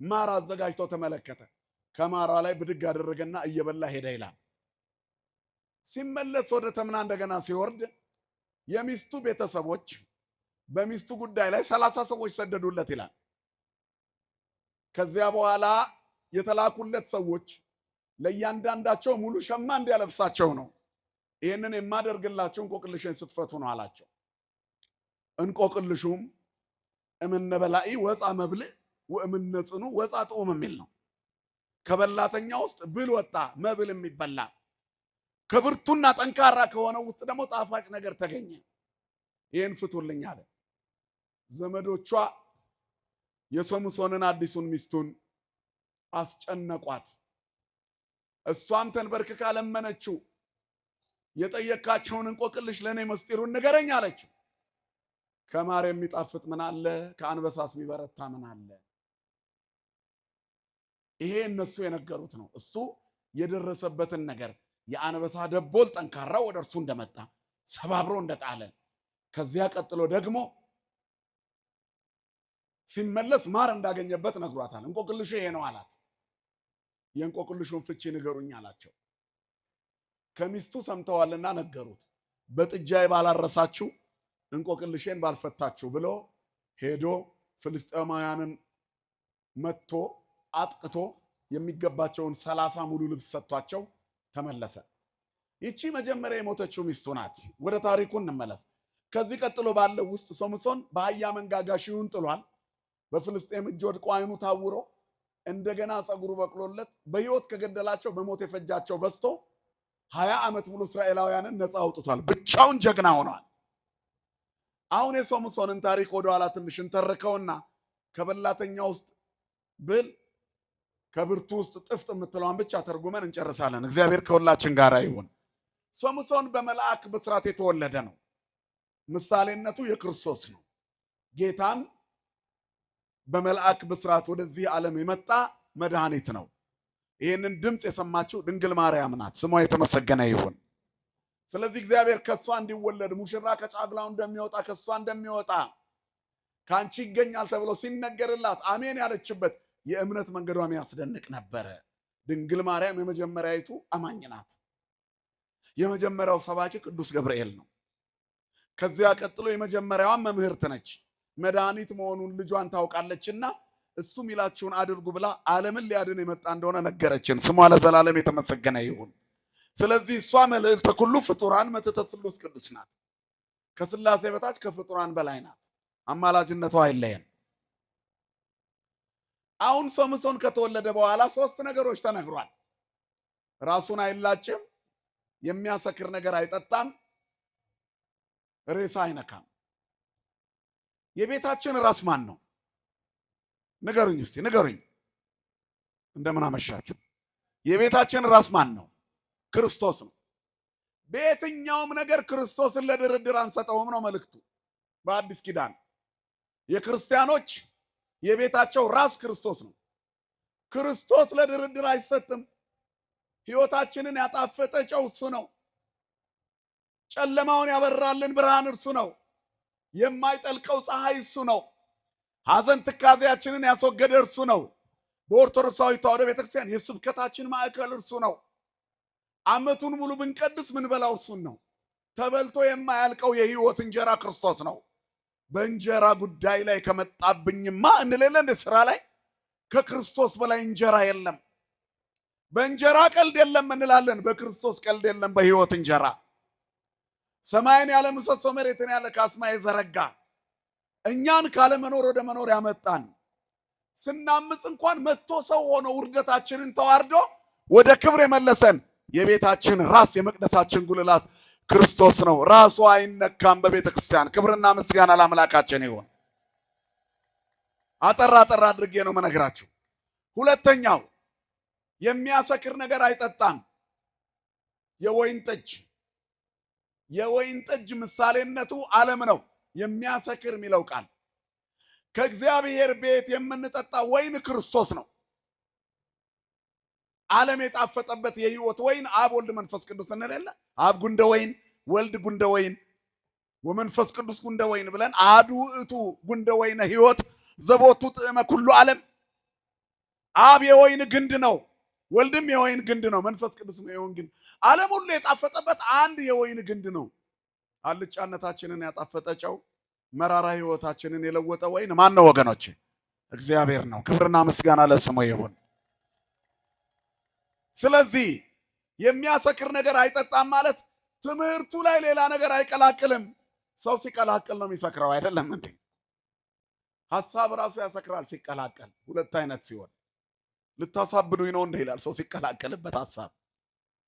ማር አዘጋጅተው ተመለከተ። ከማራ ላይ ብድግ አደረገና እየበላ ሄደ ይላል። ሲመለስ ወደ ተምና እንደገና ሲወርድ የሚስቱ ቤተሰቦች በሚስቱ ጉዳይ ላይ 30 ሰዎች ሰደዱለት ይላል። ከዚያ በኋላ የተላኩለት ሰዎች ለእያንዳንዳቸው ሙሉ ሸማ እንዲያለብሳቸው ነው። ይህንን የማደርግላችሁ እንቆቅልሽን ስትፈቱ ነው አላቸው። እንቆቅልሹም እምነ በላኢ ወፃ መብልዕ ወእምነ ጽኑ ወፃ ጥዑም የሚል ነው። ከበላተኛ ውስጥ ብል ወጣ፣ መብል የሚበላ ከብርቱና ጠንካራ ከሆነው ውስጥ ደግሞ ጣፋጭ ነገር ተገኘ። ይህን ፍቱልኝ አለ። ዘመዶቿ የሶምሶንን አዲሱን ሚስቱን አስጨነቋት። እሷም ተንበርክካ ለመነችው። የጠየካቸውን እንቆቅልሽ ለእኔ ምስጢሩን ንገረኝ አለችው። ከማር የሚጣፍጥ ምን አለ? ከአንበሳስ የሚበረታ ምን አለ? ይሄ እነሱ የነገሩት ነው። እሱ የደረሰበትን ነገር የአንበሳ ደቦል ጠንካራ ወደ እርሱ እንደመጣ ሰባብሮ እንደጣለ፣ ከዚያ ቀጥሎ ደግሞ ሲመለስ ማር እንዳገኘበት ነግሯታል። እንቆቅልሹ ይሄ ነው አላት። የእንቆቅልሹን ፍቺ ንገሩኝ አላቸው። ከሚስቱ ሰምተዋልና ነገሩት። በጥጃዬ ባላረሳችሁ እንቆቅልሼን ባልፈታችሁ ብሎ ሄዶ ፍልስጤማውያንን መጥቶ አጥቅቶ የሚገባቸውን 30 ሙሉ ልብስ ሰጥቷቸው ተመለሰ። ይቺ መጀመሪያ የሞተችው ሚስቱ ናት። ወደ ታሪኩ እንመለስ። ከዚህ ቀጥሎ ባለው ውስጥ ሶምሶን በአህያ መንጋጋ ሺውን ጥሏል። በፍልስጤም እጅ ወድቆ ዓይኑ ታውሮ እንደገና ፀጉሩ በቅሎለት በሕይወት ከገደላቸው በሞት የፈጃቸው በዝቶ 20 ዓመት ሙሉ እስራኤላውያንን ነፃ አውጥቷል። ብቻውን ጀግና ሆኗል። አሁን የሶምሶንን ታሪክ ወደኋላ ትንሽ እንተርከውና ከበላተኛ ውስጥ ብል ከብርቱ ውስጥ ጥፍጥ የምትለዋን ብቻ ተርጉመን እንጨርሳለን። እግዚአብሔር ከሁላችን ጋር ይሁን። ሶምሶን በመልአክ ብስራት የተወለደ ነው። ምሳሌነቱ የክርስቶስ ነው። ጌታም በመልአክ ብስራት ወደዚህ ዓለም የመጣ መድኃኒት ነው። ይህንን ድምፅ የሰማችው ድንግል ማርያም ናት። ስሟ የተመሰገነ ይሁን። ስለዚህ እግዚአብሔር ከእሷ እንዲወለድ ሙሽራ ከጫጉላው እንደሚወጣ ከእሷ እንደሚወጣ ከአንቺ ይገኛል ተብሎ ሲነገርላት አሜን ያለችበት የእምነት መንገዷም ያስደንቅ ነበረ። ድንግል ማርያም የመጀመሪያይቱ አማኝ ናት። የመጀመሪያው ሰባኪ ቅዱስ ገብርኤል ነው። ከዚያ ቀጥሎ የመጀመሪያዋን መምህርት ነች። መድኃኒት መሆኑን ልጇን ታውቃለችና እሱ ሚላችሁን አድርጉ ብላ ዓለምን ሊያድን የመጣ እንደሆነ ነገረችን። ስሟ ለዘላለም የተመሰገነ ይሁን። ስለዚህ እሷ መልዕልተ ኩሉ ፍጡራን መትሕተ ሥሉስ ቅዱስ ናት። ከሥላሴ በታች ከፍጡራን በላይ ናት። አማላጅነቷ አይለየን። አሁን ሶምሶን ከተወለደ በኋላ 3 ነገሮች ተነግሯል። ራሱን አይላጭም፣ የሚያሰክር ነገር አይጠጣም፣ ሬሳ አይነካም። የቤታችን ራስ ማን ነው? ንገሩኝ እስቲ ንገሩኝ። እንደምን አመሻችሁ። የቤታችን ራስ ማን ነው? ክርስቶስ ነው። በየትኛውም ነገር ክርስቶስን ለድርድር አንሰጠውም ነው መልእክቱ በአዲስ ኪዳን። የክርስቲያኖች የቤታቸው ራስ ክርስቶስ ነው። ክርስቶስ ለድርድር አይሰጥም። ሕይወታችንን ያጣፈጠ ጨው እሱ ነው። ጨለማውን ያበራልን ብርሃን እርሱ ነው። የማይጠልቀው ፀሐይ እሱ ነው። ሐዘን ትካዜያችንን ያስወገደ እርሱ ነው። በኦርቶዶክሳዊ ተዋሕዶ ቤተክርስቲያን የስብከታችን ማዕከል እርሱ ነው። ዓመቱን ሙሉ ብንቀድስ ምን በላው እሱን ነው። ተበልቶ የማያልቀው የሕይወት እንጀራ ክርስቶስ ነው። በእንጀራ ጉዳይ ላይ ከመጣብኝማ እንለለ እንደ ሥራ ላይ ከክርስቶስ በላይ እንጀራ የለም። በእንጀራ ቀልድ የለም እንላለን። በክርስቶስ ቀልድ የለም። በሕይወት እንጀራ ሰማይን ያለ ምሰሶ መሬትን ያለ ካስማ የዘረጋ እኛን ካለ መኖር ወደ መኖር ያመጣን ስናምፅ እንኳን መጥቶ ሰው ሆኖ ውርደታችንን ተዋርዶ ወደ ክብር የመለሰን የቤታችን ራስ የመቅደሳችን ጉልላት ክርስቶስ ነው። ራሱ አይነካም በቤተ ክርስቲያን። ክብርና ምስጋና ለአምላካችን ይሁን። አጠራ አድርጌ ነው መነግራችሁ። ሁለተኛው የሚያሰክር ነገር አይጠጣም። የወይን ጠጅ ምሳሌነቱ ዓለም ነው። የሚያሰክር የሚለው ቃል ከእግዚአብሔር ቤት የምንጠጣ ወይን ክርስቶስ ነው። ዓለም የጣፈጠበት የሕይወት ወይን አብ ወልድ መንፈስ ቅዱስ እንለለ አብ ጉንደ ወይን ወልድ ጉንደ ወይን ወመንፈስ ቅዱስ ጉንደ ወይን ብለን አሐዱ ውእቱ ጉንደ ወይነ ሕይወት ዘቦቱ ጥዕመ ኩሉ ዓለም። አብ የወይን ግንድ ነው፣ ወልድም የወይን ግንድ ነው፣ መንፈስ ቅዱስም የወይን ግንድ። ዓለም ሁሉ የጣፈጠበት አንድ የወይን ግንድ ነው። አልጫነታችንን ያጣፈጠ ጨው፣ መራራ ሕይወታችንን የለወጠ ወይን ማን ነው ወገኖቼ? እግዚአብሔር ነው። ክብርና ምስጋና ለስሙ ይሁን። ስለዚህ የሚያሰክር ነገር አይጠጣም ማለት ትምህርቱ ላይ ሌላ ነገር አይቀላቅልም። ሰው ሲቀላቅል ነው የሚሰክረው አይደለም እንዴ? ሐሳብ ራሱ ያሰክራል ሲቀላቀል። ሁለት አይነት ሲሆን ልታሳብዱኝ ነው እንደ ይላል ሰው ሲቀላቀልበት ሐሳብ።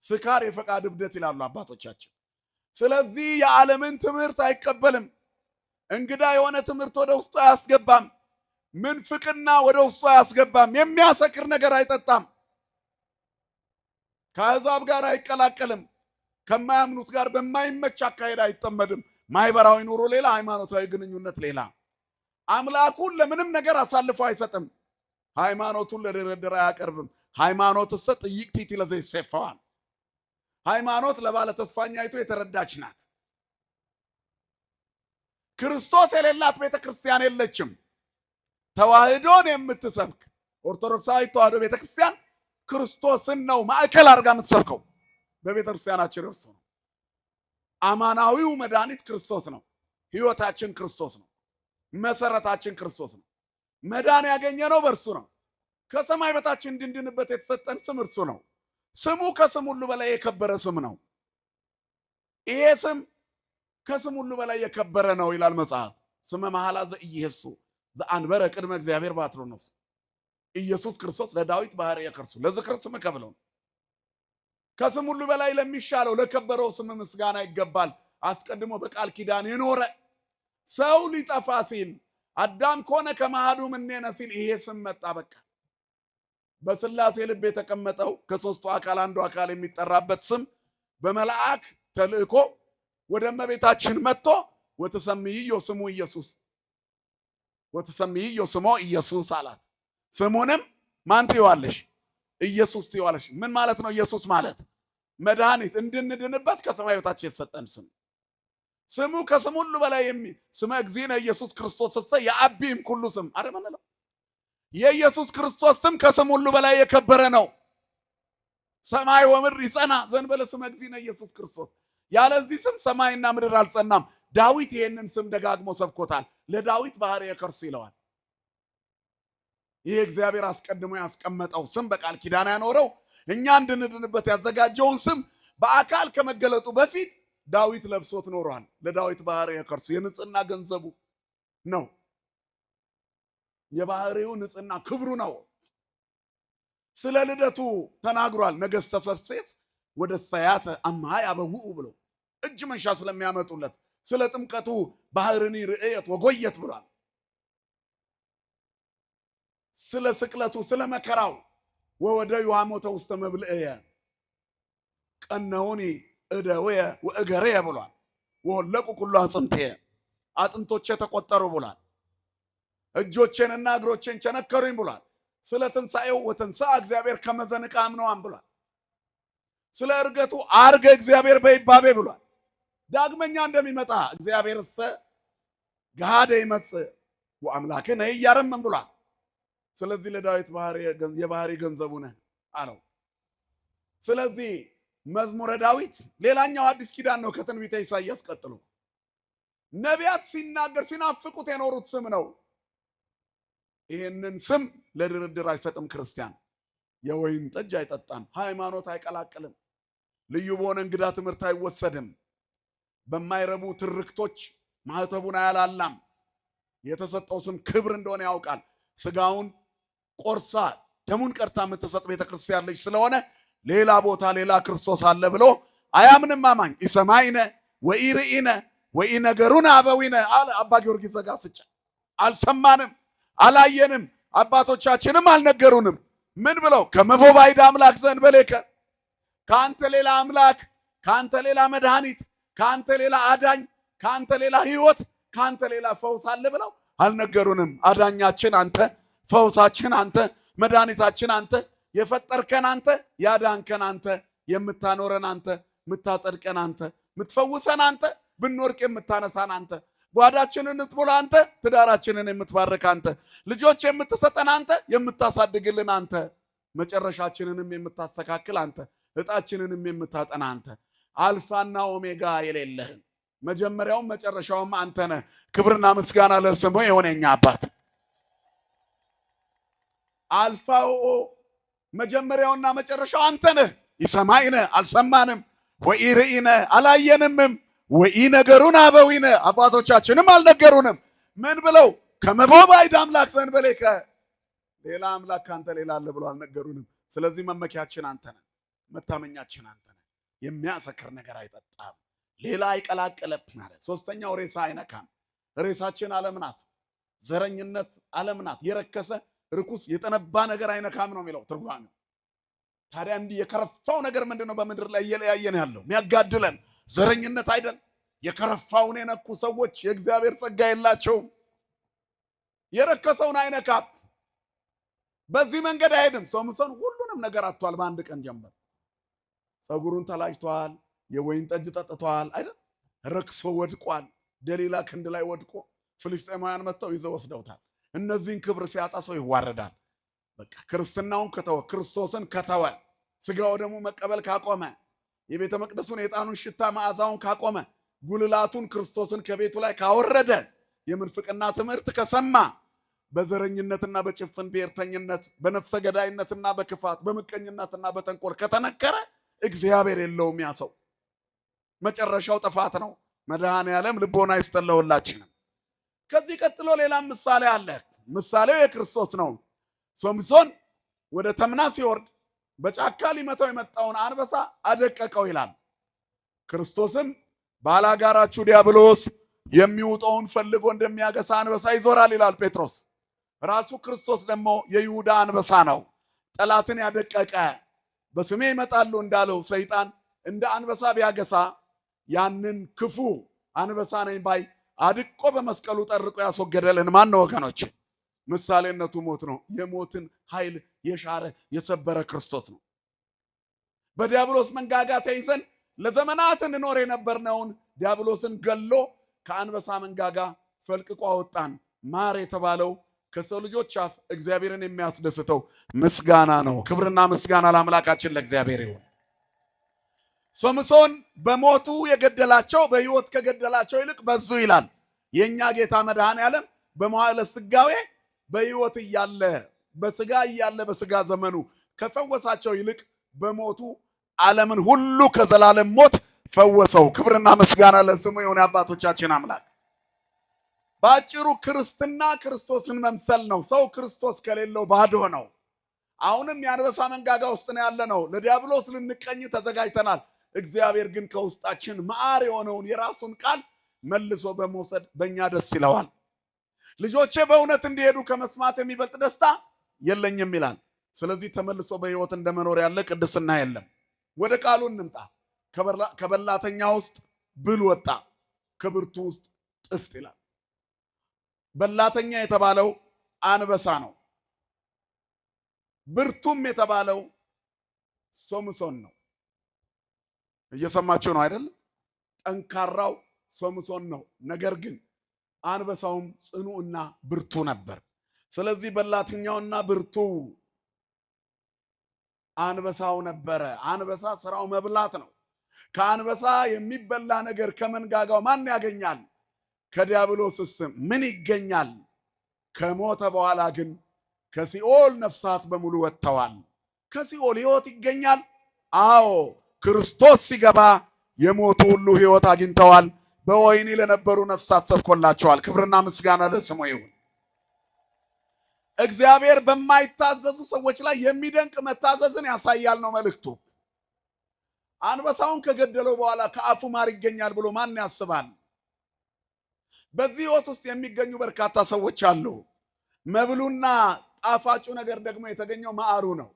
ስካር የፈቃድ እብደት ይላሉ አባቶቻችን። ስለዚህ የዓለምን ትምህርት አይቀበልም። እንግዳ የሆነ ትምህርት ወደ ውስጡ አያስገባም። ምንፍቅና ወደ ውስጡ አያስገባም። የሚያሰክር ነገር አይጠጣም። ከአሕዛብ ጋር አይቀላቀልም። ከማያምኑት ጋር በማይመች አካሄድ አይጠመድም። ማህበራዊ ኑሮ ሌላ፣ ሃይማኖታዊ ግንኙነት ሌላ። አምላኩን ለምንም ነገር አሳልፎ አይሰጥም። ሃይማኖቱን ለድርድር አያቀርብም። ሃይማኖት ጥይቅቲት ለዘይሴፈዋል። ሃይማኖት ለባለ ተስፋኛይቱ የተረዳች ናት። ክርስቶስ የሌላት ቤተ ክርስቲያን የለችም። ተዋህዶን የምትሰብክ ኦርቶዶክሳዊ ተዋህዶ ቤተ ክርስቲያን ክርስቶስን ነው ማዕከል አድርጋ የምትሰብከው። በቤተ ክርስቲያናችን እርሱ ነው። አማናዊው መድኃኒት ክርስቶስ ነው። ሕይወታችን ክርስቶስ ነው። መሰረታችን ክርስቶስ ነው። መዳን ያገኘነው በእርሱ ነው። ከሰማይ በታች እንድንድንበት የተሰጠን ስም እርሱ ነው። ስሙ ከስም ሁሉ በላይ የከበረ ስም ነው። ይሄ ስም ከስም ሁሉ በላይ የከበረ ነው ይላል መጽሐፍ። ስመ መሐላ ዘኢየሱ ዘአንበረ ቅድመ እግዚአብሔር ባትሮኖስ ኢየሱስ ክርስቶስ ለዳዊት ባሕርየ ከርሱ ለዝክር ስም ከብለው ከስም ሁሉ በላይ ለሚሻለው ለከበረው ስም ምስጋና ይገባል። አስቀድሞ በቃል ኪዳን የኖረ ሰው ሊጠፋ ሲል አዳም ከሆነ ከማሃዱ ምኔነ ሲል ይሄ ስም መጣ። በቃ በሥላሴ ልብ የተቀመጠው ከሦስቱ አካል አንዱ አካል የሚጠራበት ስም በመልአክ ተልእኮ ወደ እመቤታችን መጥቶ ወትሰምይዮ ስሙ ኢየሱስ ወትሰምይዮ ስሞ ኢየሱስ አላት። ስሙንም ማን ትይዋለሽ? ኢየሱስ ትይዋለሽ። ምን ማለት ነው? ኢየሱስ ማለት መድኃኒት እንድንድንበት ከሰማይ በታች የተሰጠን ስም። ስሙ ከስም ሁሉ በላይ ስመ እግዚእነ ኢየሱስ ክርስቶስ የአቢም ኩሉ ስም አደመነለው። የኢየሱስ ክርስቶስ ስም ከስም ሁሉ በላይ የከበረ ነው። ሰማይ ወምድር ይጸና ዘእንበለ ስመ እግዚእነ ኢየሱስ ክርስቶስ። ያለዚህ ስም ሰማይና ምድር አልጸናም። ዳዊት ይሄንን ስም ደጋግሞ ሰብኮታል። ለዳዊት ባሕርየ ከርሱ ይለዋል። ይህ እግዚአብሔር አስቀድሞ ያስቀመጠው ስም በቃል ኪዳን ያኖረው እኛ እንድንድንበት ያዘጋጀውን ስም በአካል ከመገለጡ በፊት ዳዊት ለብሶት ኖሯል። ለዳዊት ባሕርየ ከርሱ የንጽህና ገንዘቡ ነው። የባህሪው ንጽህና ክብሩ ነው። ስለ ልደቱ ተናግሯል። ነገሥተ ሰርሴት ወደ ሰያተ አምሃ ያበውኡ ብሎ እጅ መንሻ ስለሚያመጡለት ስለ ጥምቀቱ ባህርኒ ርእየት ወጎየት ብሏል። ስለ ስቅለቱ ስለ መከራው ወወደ ዮሐሞተ ውስተ መብልእየ ቀነውኒ እደወየ ወእገረየ ብሏል። ወለቁ ኩሉ አጽንቴየ አጥንቶቼ ተቆጠሩ ብሏል። እጆቼንና እግሮቼን ቸነከሩኝ ብሏል። ስለ ትንሣኤው ወተንሥአ እግዚአብሔር ከመዘንቃ አምነዋን ብሏል። ስለ እርገቱ አርገ እግዚአብሔር በይባቤ ብሏል። ዳግመኛ እንደሚመጣ እግዚአብሔርሰ ገሃደ ይመጽእ ወአምላክነ ኢያረምም ብሏል። ስለዚህ ለዳዊት የባህሪ ገንዘቡ ነህ አለው። ስለዚህ መዝሙረ ዳዊት ሌላኛው አዲስ ኪዳን ነው ከትንቢተ ኢሳይያስ ቀጥሎ። ነቢያት ሲናገር ሲናፍቁት የኖሩት ስም ነው። ይህንን ስም ለድርድር አይሰጥም ክርስቲያን። የወይን ጠጅ አይጠጣም፣ ሃይማኖት አይቀላቅልም፣ ልዩ በሆነ እንግዳ ትምህርት አይወሰድም፣ በማይረቡ ትርክቶች ማህተቡን አያላላም። የተሰጠው ስም ክብር እንደሆነ ያውቃል። ስጋውን ቆርሳ ደሙን ቀርታ የምትሰጥ ቤተክርስቲያን ልጅ ስለሆነ ሌላ ቦታ ሌላ ክርስቶስ አለ ብሎ አያምንም አማኝ። ኢሰማይነ ወኢርኢነ ወኢነገሩነ አበዊነ አለ አባ ጊዮርጊስ ዘጋስጫ። አልሰማንም አላየንም፣ አባቶቻችንም አልነገሩንም። ምን ብለው? ከመቦ ባዕድ አምላክ ዘእንበሌከ፣ ከአንተ ሌላ አምላክ፣ ከአንተ ሌላ መድኃኒት፣ ከአንተ ሌላ አዳኝ፣ ከአንተ ሌላ ህይወት፣ ከአንተ ሌላ ፈውስ አለ ብለው አልነገሩንም። አዳኛችን አንተ፣ ፈውሳችን አንተ፣ መድኃኒታችን አንተ፣ የፈጠርከን አንተ፣ ያዳንከን አንተ፣ የምታኖረን አንተ፣ የምታጸድቀን አንተ፣ የምትፈውሰን አንተ፣ ብንወርቅ የምታነሳን አንተ፣ ጓዳችንን የምትሞላ አንተ፣ ትዳራችንን የምትባርክ አንተ፣ ልጆች የምትሰጠን አንተ፣ የምታሳድግልን አንተ፣ መጨረሻችንንም የምታስተካክል አንተ፣ እጣችንንም የምታጠና አንተ፣ አልፋና ኦሜጋ የሌለህን መጀመሪያውም መጨረሻውም አንተ ነህ። ክብርና ምስጋና ለስምህ ይሁን የኛ አባት። አልፋው መጀመሪያውና መጨረሻው አንተ ነህ። ይሰማይነ አልሰማንም፣ ወኢርኢነ አላየንምም፣ ወኢነገሩነ አበዊነ አባቶቻችንም አልነገሩንም። ምን ብለው? ከመቦ ባዕድ አምላክ ዘእንበሌከ፣ ሌላ አምላክ ካንተ ሌላ አለ ብለው አልነገሩንም። ስለዚህ መመኪያችን አንተ ነህ፣ መታመኛችን አንተ ነህ። የሚያሰክር ነገር አይጠጣም፣ ሌላ አይቀላቀለም ማለት። ሶስተኛው ሬሳ አይነካም። ሬሳችን ዓለም ናት፣ ዘረኝነት ዓለም ናት። የረከሰ ርኩስ የጠነባ ነገር አይነካም ነው የሚለው ትርጓሜው። ታዲያ እንዲህ የከረፋው ነገር ምንድነው? በምድር ላይ እየለያየን ያለው የሚያጋድለን ዘረኝነት አይደል? የከረፋውን የነኩ ሰዎች የእግዚአብሔር ጸጋ የላቸውም። የረከሰውን አይነካም። በዚህ መንገድ አይሄድም። ሶምሶን ሁሉንም ነገር አጥቷል በአንድ ቀን ጀምበር። ፀጉሩን ተላጭቷል፣ የወይን ጠጅ ጠጥቷል አይደል? ረክሶ ወድቋል። ደሊላ ክንድ ላይ ወድቆ ፍልስጤማውያን መጥተው ይዘው ወስደውታል። እነዚህን ክብር ሲያጣ ሰው ይዋረዳል። በቃ ክርስትናውን ከተወ፣ ክርስቶስን ከተወ፣ ስጋው ደግሞ መቀበል ካቆመ፣ የቤተ መቅደሱን የዕጣኑን ሽታ መዓዛውን ካቆመ፣ ጉልላቱን ክርስቶስን ከቤቱ ላይ ካወረደ፣ የምንፍቅና ትምህርት ከሰማ፣ በዘረኝነትና በጭፍን ብሔርተኝነት፣ በነፍሰ ገዳይነትና በክፋት፣ በምቀኝነትና በተንኮል ከተነከረ እግዚአብሔር የለውም ያ ሰው። መጨረሻው ጥፋት ነው። መድኃኔዓለም ልቦና ይስጠን ለሁላችንም። ከዚህ ቀጥሎ ሌላም ምሳሌ አለ። ምሳሌው የክርስቶስ ነው። ሶምሶን ወደ ተምና ሲወርድ በጫካ ሊመታው የመጣውን አንበሳ አደቀቀው ይላል። ክርስቶስም ባላጋራችሁ ዲያብሎስ የሚውጠውን ፈልጎ እንደሚያገሳ አንበሳ ይዞራል ይላል ጴጥሮስ። ራሱ ክርስቶስ ደግሞ የይሁዳ አንበሳ ነው። ጠላትን ያደቀቀ በስሜ ይመጣሉ እንዳለው ሰይጣን እንደ አንበሳ ቢያገሳ ያንን ክፉ አንበሳ ነኝ ባይ አድቆ በመስቀሉ ጠርቆ ያስወገደልን ማን ነው ወገኖች? ምሳሌነቱ ሞት ነው። የሞትን ኃይል የሻረ የሰበረ ክርስቶስ ነው። በዲያብሎስ መንጋጋ ተይዘን ለዘመናት እንኖር የነበርነውን ዲያብሎስን ገሎ ከአንበሳ መንጋጋ ፈልቅቆ አወጣን። ማር የተባለው ከሰው ልጆች አፍ እግዚአብሔርን የሚያስደስተው ምስጋና ነው። ክብርና ምስጋና ለአምላካችን ለእግዚአብሔር ይሁን። ሶምሶን በሞቱ የገደላቸው በሕይወት ከገደላቸው ይልቅ በዙ ይላል። የእኛ ጌታ መድኃኔዓለም በመዋዕለ ሥጋዌ በሕይወት እያለ በሥጋ እያለ በሥጋ ዘመኑ ከፈወሳቸው ይልቅ በሞቱ ዓለምን ሁሉ ከዘላለም ሞት ፈወሰው። ክብርና ምስጋና ለስሙ የሆነ አባቶቻችን አምላክ። በአጭሩ ክርስትና ክርስቶስን መምሰል ነው። ሰው ክርስቶስ ከሌለው ባዶ ነው። አሁንም የአንበሳ መንጋጋ ውስጥ ነው ያለ ነው። ለዲያብሎስ ልንቀኝ ተዘጋጅተናል። እግዚአብሔር ግን ከውስጣችን መዓር የሆነውን የራሱን ቃል መልሶ በመውሰድ በእኛ ደስ ይለዋል። ልጆቼ በእውነት እንዲሄዱ ከመስማት የሚበልጥ ደስታ የለኝም ይላል። ስለዚህ ተመልሶ በሕይወት እንደመኖር ያለ ቅድስና የለም። ወደ ቃሉ እንምጣ። ከበላተኛ ውስጥ ብል ወጣ፣ ከብርቱ ውስጥ ጥፍጥ ይላል። በላተኛ የተባለው አንበሳ ነው። ብርቱም የተባለው ሶምሶን ነው። እየሰማችሁ ነው አይደል? ጠንካራው ሶምሶን ነው። ነገር ግን አንበሳውም ጽኑዕና ብርቱ ነበር። ስለዚህ በላተኛውና ብርቱ አንበሳው ነበረ። አንበሳ ስራው መብላት ነው። ከአንበሳ የሚበላ ነገር ከመንጋጋው ማን ያገኛል? ከዲያብሎስስ ምን ይገኛል? ከሞተ በኋላ ግን ከሲኦል ነፍሳት በሙሉ ወጥተዋል። ከሲኦል ሕይወት ይገኛል። አዎ ክርስቶስ ሲገባ የሞቱ ሁሉ ሕይወት አግኝተዋል። በወህኒ ለነበሩ ነፍሳት ሰብኮላቸዋል። ክብርና ምስጋና ለስሙ ይሁን። እግዚአብሔር በማይታዘዙ ሰዎች ላይ የሚደንቅ መታዘዝን ያሳያል ነው መልእክቱ። አንበሳውን ከገደለው በኋላ ከአፉ ማር ይገኛል ብሎ ማን ያስባል? በዚህ ሕይወት ውስጥ የሚገኙ በርካታ ሰዎች አሉ። መብሉና ጣፋጩ ነገር ደግሞ የተገኘው ማዕሩ ነው።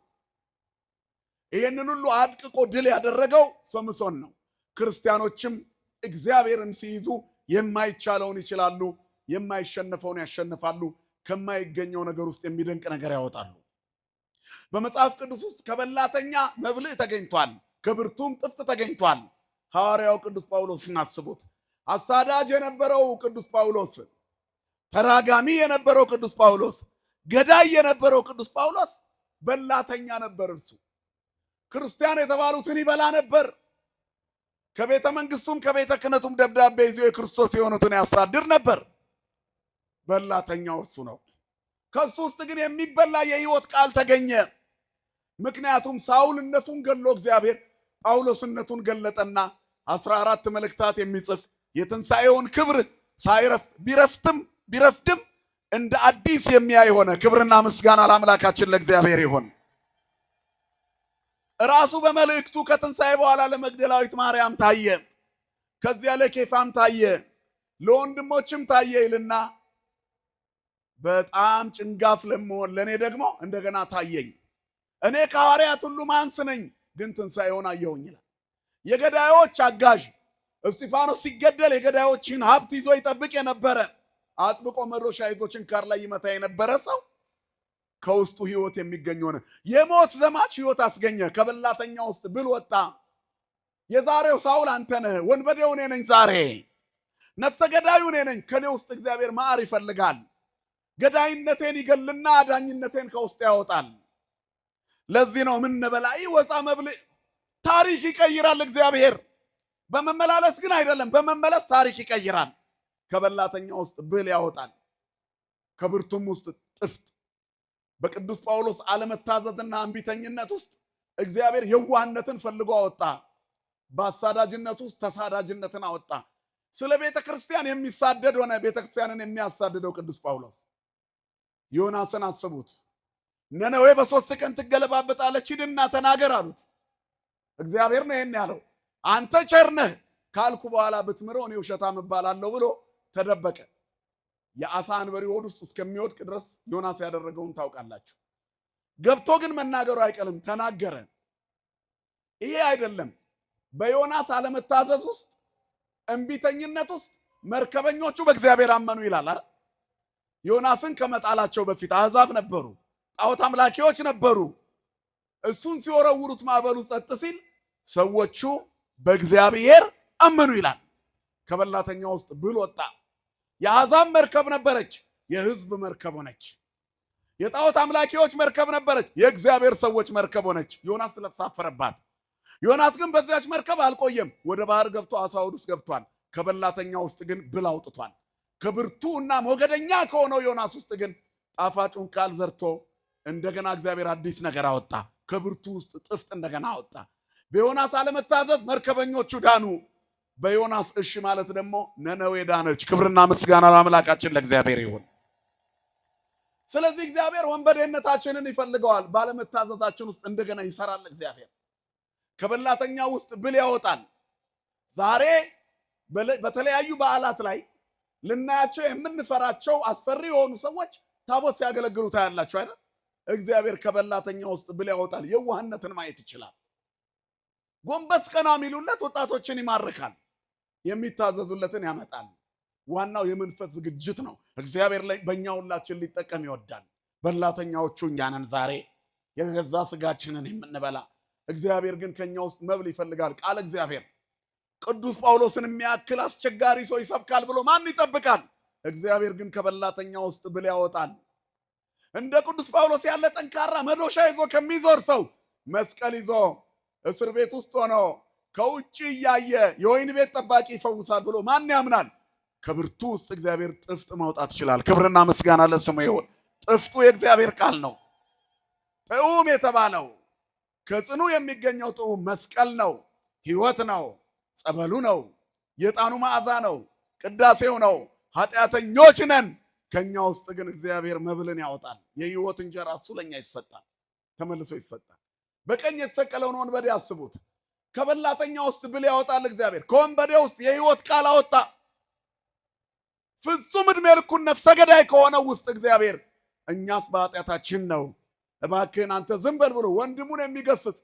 ይህንን ሁሉ አድቅቆ ድል ያደረገው ሶምሶን ነው። ክርስቲያኖችም እግዚአብሔርን ሲይዙ የማይቻለውን ይችላሉ፣ የማይሸነፈውን ያሸንፋሉ፣ ከማይገኘው ነገር ውስጥ የሚደንቅ ነገር ያወጣሉ። በመጽሐፍ ቅዱስ ውስጥ ከበላተኛ መብልዕ ተገኝቷል፣ ከብርቱም ጥፍጥ ተገኝቷል። ሐዋርያው ቅዱስ ጳውሎስ እናስቡት። አሳዳጅ የነበረው ቅዱስ ጳውሎስ፣ ተራጋሚ የነበረው ቅዱስ ጳውሎስ፣ ገዳይ የነበረው ቅዱስ ጳውሎስ በላተኛ ነበር። እርሱ ክርስቲያን የተባሉትን ይበላ ነበር። ከቤተ መንግስቱም ከቤተ ክህነቱም ደብዳቤ ይዞ የክርስቶስ የሆኑትን ያሳድር ነበር። በላተኛው እርሱ ነው። ከሱ ውስጥ ግን የሚበላ የሕይወት ቃል ተገኘ። ምክንያቱም ሳውልነቱን ገሎ እግዚአብሔር ጳውሎስነቱን ገለጠና 14 መልእክታት የሚጽፍ የትንሣኤውን ክብር ቢረፍድም እንደ አዲስ የሚያይ ሆነ። ክብርና ምስጋና ለአምላካችን ለእግዚአብሔር ይሁን። ራሱ በመልእክቱ ከትንሣኤ በኋላ ለመግደላዊት ማርያም ታየ፣ ከዚያ ለኬፋም ታየ፣ ለወንድሞችም ታየ ይልና በጣም ጭንጋፍ ለመሆን ለእኔ ደግሞ እንደገና ታየኝ። እኔ ከሐዋርያት ሁሉ ማንስ ነኝ፣ ግን ትንሣኤውን አየሁኝ ይላል። የገዳዮች አጋዥ እስጢፋኖስ ሲገደል የገዳዮችን ሀብት ይዞ ይጠብቅ የነበረ አጥብቆ መዶሻ ይዞ ችንካር ላይ ይመታ የነበረ ሰው ከውስጡ ሕይወት የሚገኝ ሆነ። የሞት ዘማች ሕይወት አስገኘ። ከበላተኛ ውስጥ ብል ወጣ። የዛሬው ሳውል አንተ ነህ። ወንበዴው እኔ ነኝ። ዛሬ ነፍሰ ገዳዩ እኔ ነኝ። ከኔ ውስጥ እግዚአብሔር ማዕር ይፈልጋል። ገዳይነቴን ይገልና አዳኝነቴን ከውስጥ ያወጣል። ለዚህ ነው ምን በላይ ወፃ መብልዕ ታሪክ ይቀይራል እግዚአብሔር። በመመላለስ ግን አይደለም። በመመለስ ታሪክ ይቀይራል። ከበላተኛ ውስጥ ብል ያወጣል፣ ከብርቱም ውስጥ ጥፍጥ። በቅዱስ ጳውሎስ አለመታዘዝና እምቢተኝነት ውስጥ እግዚአብሔር የዋህነትን ፈልጎ አወጣ። በአሳዳጅነት ውስጥ ተሳዳጅነትን አወጣ። ስለ ቤተ ክርስቲያን የሚሳደድ ሆነ። ቤተ ክርስቲያንን የሚያሳድደው ቅዱስ ጳውሎስ። ዮናስን አስቡት። ነነዌ በ3 ቀን ትገለባበጣለች፣ ሂድና ተናገር አሉት። እግዚአብሔር ነው ይሄን ያለው። አንተ ቸር ነህ ካልኩ በኋላ ብትምረው እኔ ውሸታም እባላለሁ ብሎ ተደበቀ። የአሳ አንበሪ ሆድ ውስጥ እስከሚወድቅ ድረስ ዮናስ ያደረገውን ታውቃላችሁ። ገብቶ ግን መናገሩ አይቀርም፣ ተናገረ። ይሄ አይደለም። በዮናስ አለመታዘዝ ውስጥ እምቢተኝነት ውስጥ መርከበኞቹ በእግዚአብሔር አመኑ ይላል አይደል? ዮናስን ከመጣላቸው በፊት አሕዛብ ነበሩ፣ ጣዖት አምላኪዎች ነበሩ። እሱን ሲወረውሩት ማዕበሉ ጸጥ ሲል ሰዎቹ በእግዚአብሔር አመኑ ይላል። ከበላተኛ ውስጥ ብል ወጣ። የአሕዛብ መርከብ ነበረች፣ የሕዝብ መርከብ ሆነች። የጣዖት አምላኪዎች መርከብ ነበረች፣ የእግዚአብሔር ሰዎች መርከብ ሆነች። ዮናስ ስለተሳፈረባት። ዮናስ ግን በዚያች መርከብ አልቆየም። ወደ ባህር ገብቶ አሳ ሆድ ውስጥ ገብቷል። ከበላተኛ ውስጥ ግን ብል አውጥቷል። ከብርቱ እና ሞገደኛ ከሆነው ዮናስ ውስጥ ግን ጣፋጩን ቃል ዘርቶ እንደገና እግዚአብሔር አዲስ ነገር አወጣ። ከብርቱ ውስጥ ጥፍጥ እንደገና አወጣ። በዮናስ አለመታዘዝ መርከበኞቹ ዳኑ። በዮናስ እሺ ማለት ደግሞ ነነዌ ዳነች። ክብርና ምስጋና ለአምላካችን ለእግዚአብሔር ይሁን። ስለዚህ እግዚአብሔር ወንበዴነታችንን ይፈልገዋል። ባለመታዘዛችን ውስጥ እንደገና ይሰራል። እግዚአብሔር ከበላተኛ ውስጥ ብል ያወጣል። ዛሬ በተለያዩ በዓላት ላይ ልናያቸው የምንፈራቸው አስፈሪ የሆኑ ሰዎች ታቦት ሲያገለግሉ ታያላችሁ አይደል? እግዚአብሔር ከበላተኛ ውስጥ ብል ያወጣል። የዋህነትን ማየት ይችላል። ጎንበስ ቀና የሚሉለት ወጣቶችን ይማርካል። የሚታዘዙለትን ያመጣል። ዋናው የመንፈስ ዝግጅት ነው። እግዚአብሔር ላይ በእኛ ሁላችን ሊጠቀም ይወዳል። በላተኛዎቹ እኛ ነን ዛሬ የገዛ ስጋችንን የምንበላ። እግዚአብሔር ግን ከኛ ውስጥ መብል ይፈልጋል። ቃል እግዚአብሔር ቅዱስ ጳውሎስን የሚያክል አስቸጋሪ ሰው ይሰብካል ብሎ ማን ይጠብቃል? እግዚአብሔር ግን ከበላተኛ ውስጥ ብል ያወጣል። እንደ ቅዱስ ጳውሎስ ያለ ጠንካራ መዶሻ ይዞ ከሚዞር ሰው መስቀል ይዞ እስር ቤት ውስጥ ሆኖ ከውጭ እያየ የወይን ቤት ጠባቂ ይፈውሳል ብሎ ማን ያምናል? ከብርቱ ውስጥ እግዚአብሔር ጥፍጥ ማውጣት ይችላል። ክብርና ምስጋና ለስሙ ይሁን። ጥፍጡ የእግዚአብሔር ቃል ነው። ጥዑም የተባለው ከጽኑ የሚገኘው ጥዑም መስቀል ነው፣ ሕይወት ነው፣ ጸበሉ ነው፣ የዕጣኑ መዓዛ ነው፣ ቅዳሴው ነው። ኃጢአተኞች ነን፣ ከኛ ውስጥ ግን እግዚአብሔር መብልን ያወጣል። የሕይወት እንጀራ እሱ ለኛ ይሰጣል፣ ተመልሶ ይሰጣል። በቀኝ የተሰቀለውን ወንበዴ አስቡት። ከበላተኛ ውስጥ ብል ያወጣል እግዚአብሔር። ከወንበዴ ውስጥ የሕይወት ቃል አወጣ። ፍጹም ዕድሜ ልኩን ነፍሰ ገዳይ ከሆነው ውስጥ እግዚአብሔር እኛስ በኃጢአታችን ነው እባክህን አንተ ዝም በል ብሎ ወንድሙን የሚገስጽ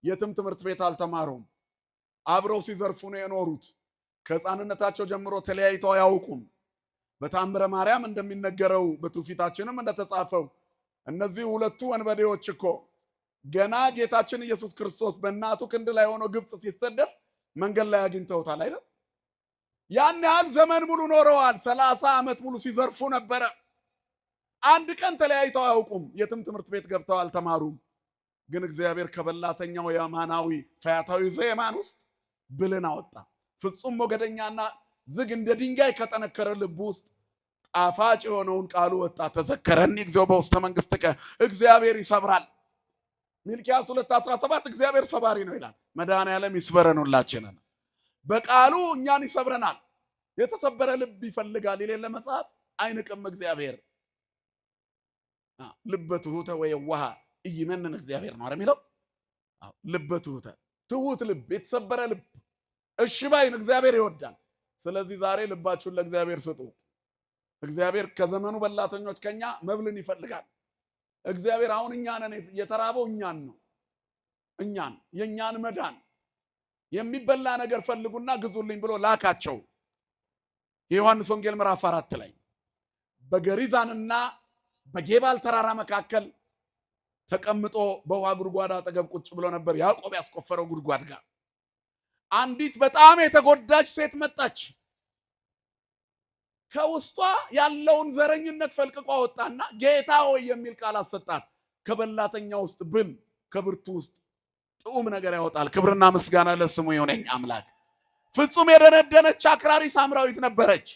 የትም ትምህርት ቤት አልተማሩም። አብረው ሲዘርፉ ነው የኖሩት። ከሕፃንነታቸው ጀምሮ ተለያይተው አያውቁም። በታምረ ማርያም እንደሚነገረው በትውፊታችንም እንደተጻፈው እነዚህ ሁለቱ ወንበዴዎች እኮ ገና ጌታችን ኢየሱስ ክርስቶስ በእናቱ ክንድ ላይ ሆኖ ግብፅ ሲሰደድ መንገድ ላይ አግኝተውታል አይደል? ያን ያህል ዘመን ሙሉ ኖረዋል። 30 ዓመት ሙሉ ሲዘርፉ ነበረ። አንድ ቀን ተለያይተው አያውቁም። የትም ትምህርት ቤት ገብተው አልተማሩም። ግን እግዚአብሔር ከበላተኛው የማናዊ ፈያታዊ ዘየማን ውስጥ ብልን አወጣ። ፍጹም ሞገደኛና ዝግ እንደ ድንጋይ ከጠነከረ ልብ ውስጥ ጣፋጭ የሆነውን ቃሉ ወጣ። ተዘከረኒ እግዚኦ በውስተ መንግሥትከ፣ እግዚአብሔር ይሰብራል። ሚልክያስ 2:17 እግዚአብሔር ሰባሪ ነው ይላል። መድኃኔዓለም ይስበረን ሁላችንን። በቃሉ እኛን ይሰብረናል። የተሰበረ ልብ ይፈልጋል የሌለ መጽሐፍ አይንቅም እግዚአብሔር። ልበ ትሑተ ወየዋሃ ኢይመንን እግዚአብሔር ነው የሚለው። ልበ ትሑተ ትሑት ልብ፣ የተሰበረ ልብ፣ እሺ ባይን እግዚአብሔር ይወዳል። ስለዚህ ዛሬ ልባችሁን ለእግዚአብሔር ስጡ። እግዚአብሔር ከዘመኑ በላተኞች ከኛ መብልን ይፈልጋል። እግዚአብሔር አሁን እኛን የተራበው እኛን ነው። እኛን የኛን መዳን የሚበላ ነገር ፈልጉና ግዙልኝ ብሎ ላካቸው። የዮሐንስ ወንጌል ምዕራፍ 4 ላይ በገሪዛንና በጌባል ተራራ መካከል ተቀምጦ በውሃ ጉድጓድ አጠገብ ቁጭ ብሎ ነበር። ያዕቆብ ያስቆፈረው ጉድጓድ ጋር አንዲት በጣም የተጎዳች ሴት መጣች። ከውስጧ ያለውን ዘረኝነት ፈልቅቆ ወጣና ጌታ ሆይ የሚል ቃል አሰጣት። ከበላተኛ ውስጥ ብል ከብርቱ ውስጥ ጥዑም ነገር ያወጣል። ክብርና ምስጋና ለስሙ ይሁን አምላክ። ፍጹም የደነደነች አክራሪ ሳምራዊት ነበረች።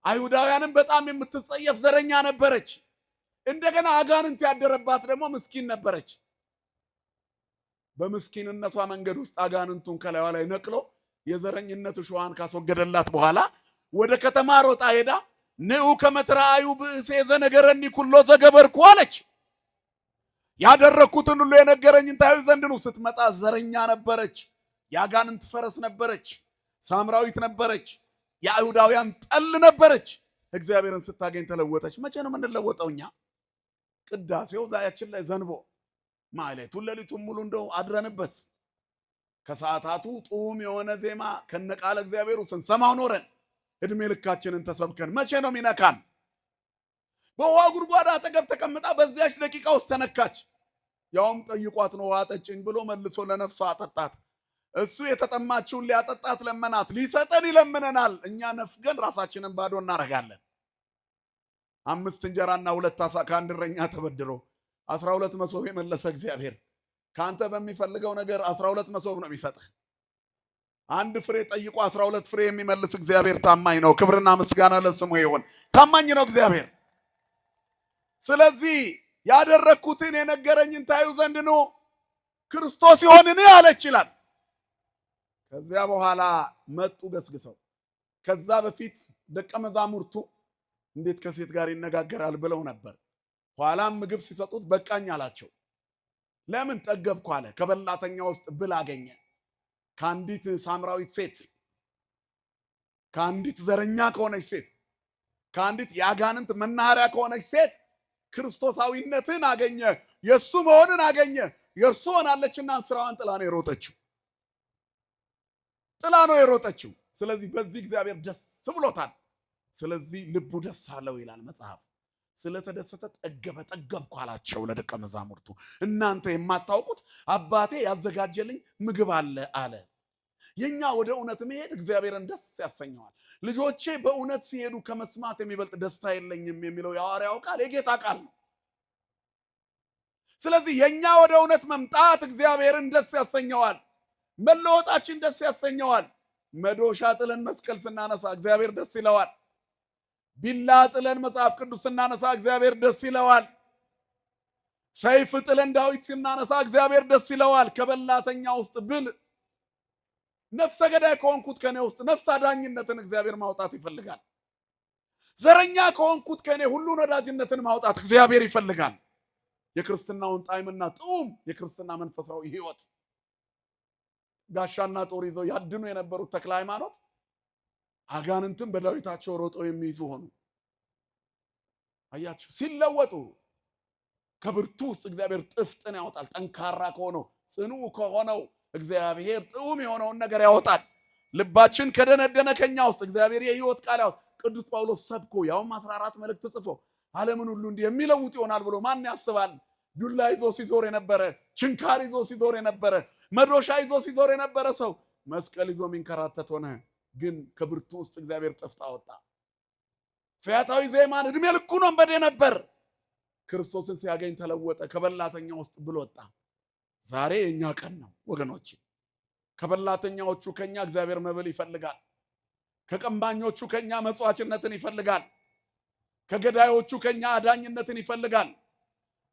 አይሁዳውያንም በጣም የምትጸየፍ ዘረኛ ነበረች። እንደገና አጋንንት ያደረባት ደግሞ ምስኪን ነበረች። በምስኪንነቷ መንገድ ውስጥ አጋንንቱን ከላይዋ ላይ ነቅሎ የዘረኝነት እሾሃን ካስወገደላት በኋላ ወደ ከተማ ሮጣ ሄዳ ንዑ ከመትራአዩ ብእሴ ዘነገረኒ ኩሎ ዘገበርኩ አለች። ያደረኩትን ሁሉ የነገረኝን ታዩ ዘንድ ነው። ስትመጣ ዘረኛ ነበረች፣ የአጋንንት ፈረስ ነበረች፣ ሳምራዊት ነበረች፣ የአይሁዳውያን ጠል ነበረች። እግዚአብሔርን ስታገኝ ተለወጠች። መቼ ነው የምንለወጠው እኛ? ቅዳሴው ዛያችን ላይ ዘንቦ ማለቱን ሌሊቱን ሙሉ እንደው አድረንበት ከሰዓታቱ ጡም የሆነ ዜማ ከነቃለ እግዚአብሔሩ ስንሰማው ኖረን እድሜ ልካችንን ተሰብከን መቼ ነው ሚነካን? በውሃ ጉድጓድ አጠገብ ተቀምጣ በዚያች ደቂቃ ውስጥ ተነካች። ያውም ጠይቋት ነው ውሃ ጠጭኝ ብሎ መልሶ ለነፍሷ አጠጣት። እሱ የተጠማችውን ሊያጠጣት ለመናት። ሊሰጠን ይለምነናል። እኛ ነፍገን ራሳችንን ባዶ እናረጋለን። 5 እንጀራና 2 ዓሣ ከአንድ እረኛ ተበድሮ 12 መሶብ የመለሰ እግዚአብሔር ካንተ በሚፈልገው ነገር 12 መሶብ ነው የሚሰጥህ። አንድ ፍሬ ጠይቆ 12 ፍሬ የሚመልስ እግዚአብሔር ታማኝ ነው። ክብርና ምስጋና ለስሙ ይሁን። ታማኝ ነው እግዚአብሔር። ስለዚህ ያደረኩትን የነገረኝን ታዩ ዘንድ ነው ክርስቶስ ይሆንን አለች ይላል። ከዚያ በኋላ መጡ ገስግሰው። ከዛ በፊት ደቀ መዛሙርቱ እንዴት ከሴት ጋር ይነጋገራል ብለው ነበር። ኋላም ምግብ ሲሰጡት በቃኝ አላቸው። ለምን? ጠገብኩ አለ። ከበላተኛ ውስጥ ብል አገኘ። ከአንዲት ሳምራዊት ሴት፣ ከአንዲት ዘረኛ ከሆነች ሴት፣ ከአንዲት የአጋንንት መናኸሪያ ከሆነች ሴት ክርስቶሳዊነትን አገኘ። የእሱ መሆንን አገኘ። የእርሱ ሆናለችና ስራዋን ጥላ ነው የሮጠችው። ጥላ ነው የሮጠችው። ስለዚህ በዚህ እግዚአብሔር ደስ ብሎታል። ስለዚህ ልቡ ደስ አለው ይላል መጽሐፍ። ስለተደሰተ ጠገብኩ አላቸው ለደቀ መዛሙርቱ። እናንተ የማታውቁት አባቴ ያዘጋጀልኝ ምግብ አለ አለ። የኛ ወደ እውነት መሄድ እግዚአብሔርን ደስ ያሰኘዋል። ልጆቼ በእውነት ሲሄዱ ከመስማት የሚበልጥ ደስታ የለኝም የሚለው የሐዋርያው ቃል የጌታ ቃል ነው። ስለዚህ የኛ ወደ እውነት መምጣት እግዚአብሔርን ደስ ያሰኘዋል። መለወጣችን ደስ ያሰኘዋል። መዶሻ ጥለን መስቀል ስናነሳ እግዚአብሔር ደስ ይለዋል። ቢላ ጥለን መጽሐፍ ቅዱስ ስናነሳ እግዚአብሔር ደስ ይለዋል። ሰይፍ ጥለን ዳዊት ስናነሳ እግዚአብሔር ደስ ይለዋል። ከበላተኛ ውስጥ ብል ነፍሰ ገዳይ ከሆንኩት ከኔ ውስጥ ነፍስ አዳኝነትን እግዚአብሔር ማውጣት ይፈልጋል። ዘረኛ ከሆንኩት ከኔ ሁሉን ወዳጅነትን ማውጣት እግዚአብሔር ይፈልጋል። የክርስትናውን ጣዕምና ጥዑም የክርስትና መንፈሳዊ ሕይወት ጋሻና ጦር ይዘው ያድኑ የነበሩት ተክለ ሃይማኖት አጋንንትን በዳዊታቸው ሮጠው የሚይዙ ሆኑ። አያችሁ፣ ሲለወጡ ከብርቱ ውስጥ እግዚአብሔር ጥፍጥን ያወጣል። ጠንካራ ከሆነው ጽኑ ከሆነው እግዚአብሔር ጥዑም የሆነውን ነገር ያወጣል። ልባችን ከደነደነ ከኛ ውስጥ እግዚአብሔር የሕይወት ቃል ያወጣል። ቅዱስ ጳውሎስ ሰብኮ ያውም 14 መልእክት ጽፎ ዓለምን ሁሉ እንዲህ የሚለውጥ ይሆናል ብሎ ማን ያስባል? ዱላ ይዞ ሲዞር የነበረ፣ ችንካር ይዞ ሲዞር የነበረ፣ መዶሻ ይዞ ሲዞር የነበረ ሰው መስቀል ይዞ የሚንከራተት ሆነ። ግን ከብርቱ ውስጥ እግዚአብሔር ጥፍጥ አወጣ። ፈያታዊ ዜማን እድሜ ልኩን ወንበዴ ነበር። ክርስቶስን ሲያገኝ ተለወጠ። ከበላተኛ ውስጥ ብሎ ወጣ። ዛሬ የኛ ቀን ነው ወገኖች። ከበላተኛዎቹ ከኛ እግዚአብሔር መብል ይፈልጋል። ከቀማኞቹ ከኛ መጽዋዕትነትን ይፈልጋል። ከገዳዮቹ ከኛ አዳኝነትን ይፈልጋል።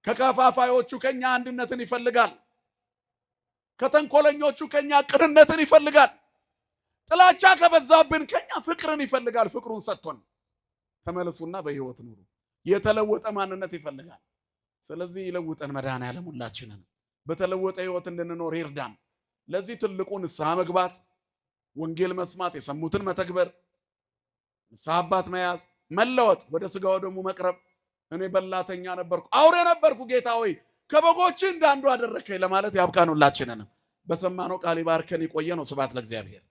ከከፋፋዮቹ ከኛ አንድነትን ይፈልጋል። ከተንኮለኞቹ ከኛ ቅንነትን ይፈልጋል። ጥላቻ ከበዛብን ከኛ ፍቅርን ይፈልጋል። ፍቅሩን ሰጥቶን ተመለሱና በሕይወት ኑሩ። የተለወጠ ማንነት ይፈልጋል። ስለዚህ ይለውጠን መድኃኔዓለም ሁላችንን በተለወጠ ሕይወት እንድንኖር ይርዳን። ለዚህ ትልቁ ንስሐ መግባት፣ ወንጌል መስማት፣ የሰሙትን መተግበር፣ ንስሐ አባት መያዝ፣ መለወጥ፣ ወደ ሥጋው ደሙ መቅረብ። እኔ በላተኛ ነበርኩ፣ አውሬ ነበርኩ፣ ጌታ ሆይ ከበጎች እንዳንዱ አደረከኝ ለማለት ያብቃን። ሁላችንንም በሰማነው ቃል ይባርከን። የቆየ ነው። ስብሐት ለእግዚአብሔር።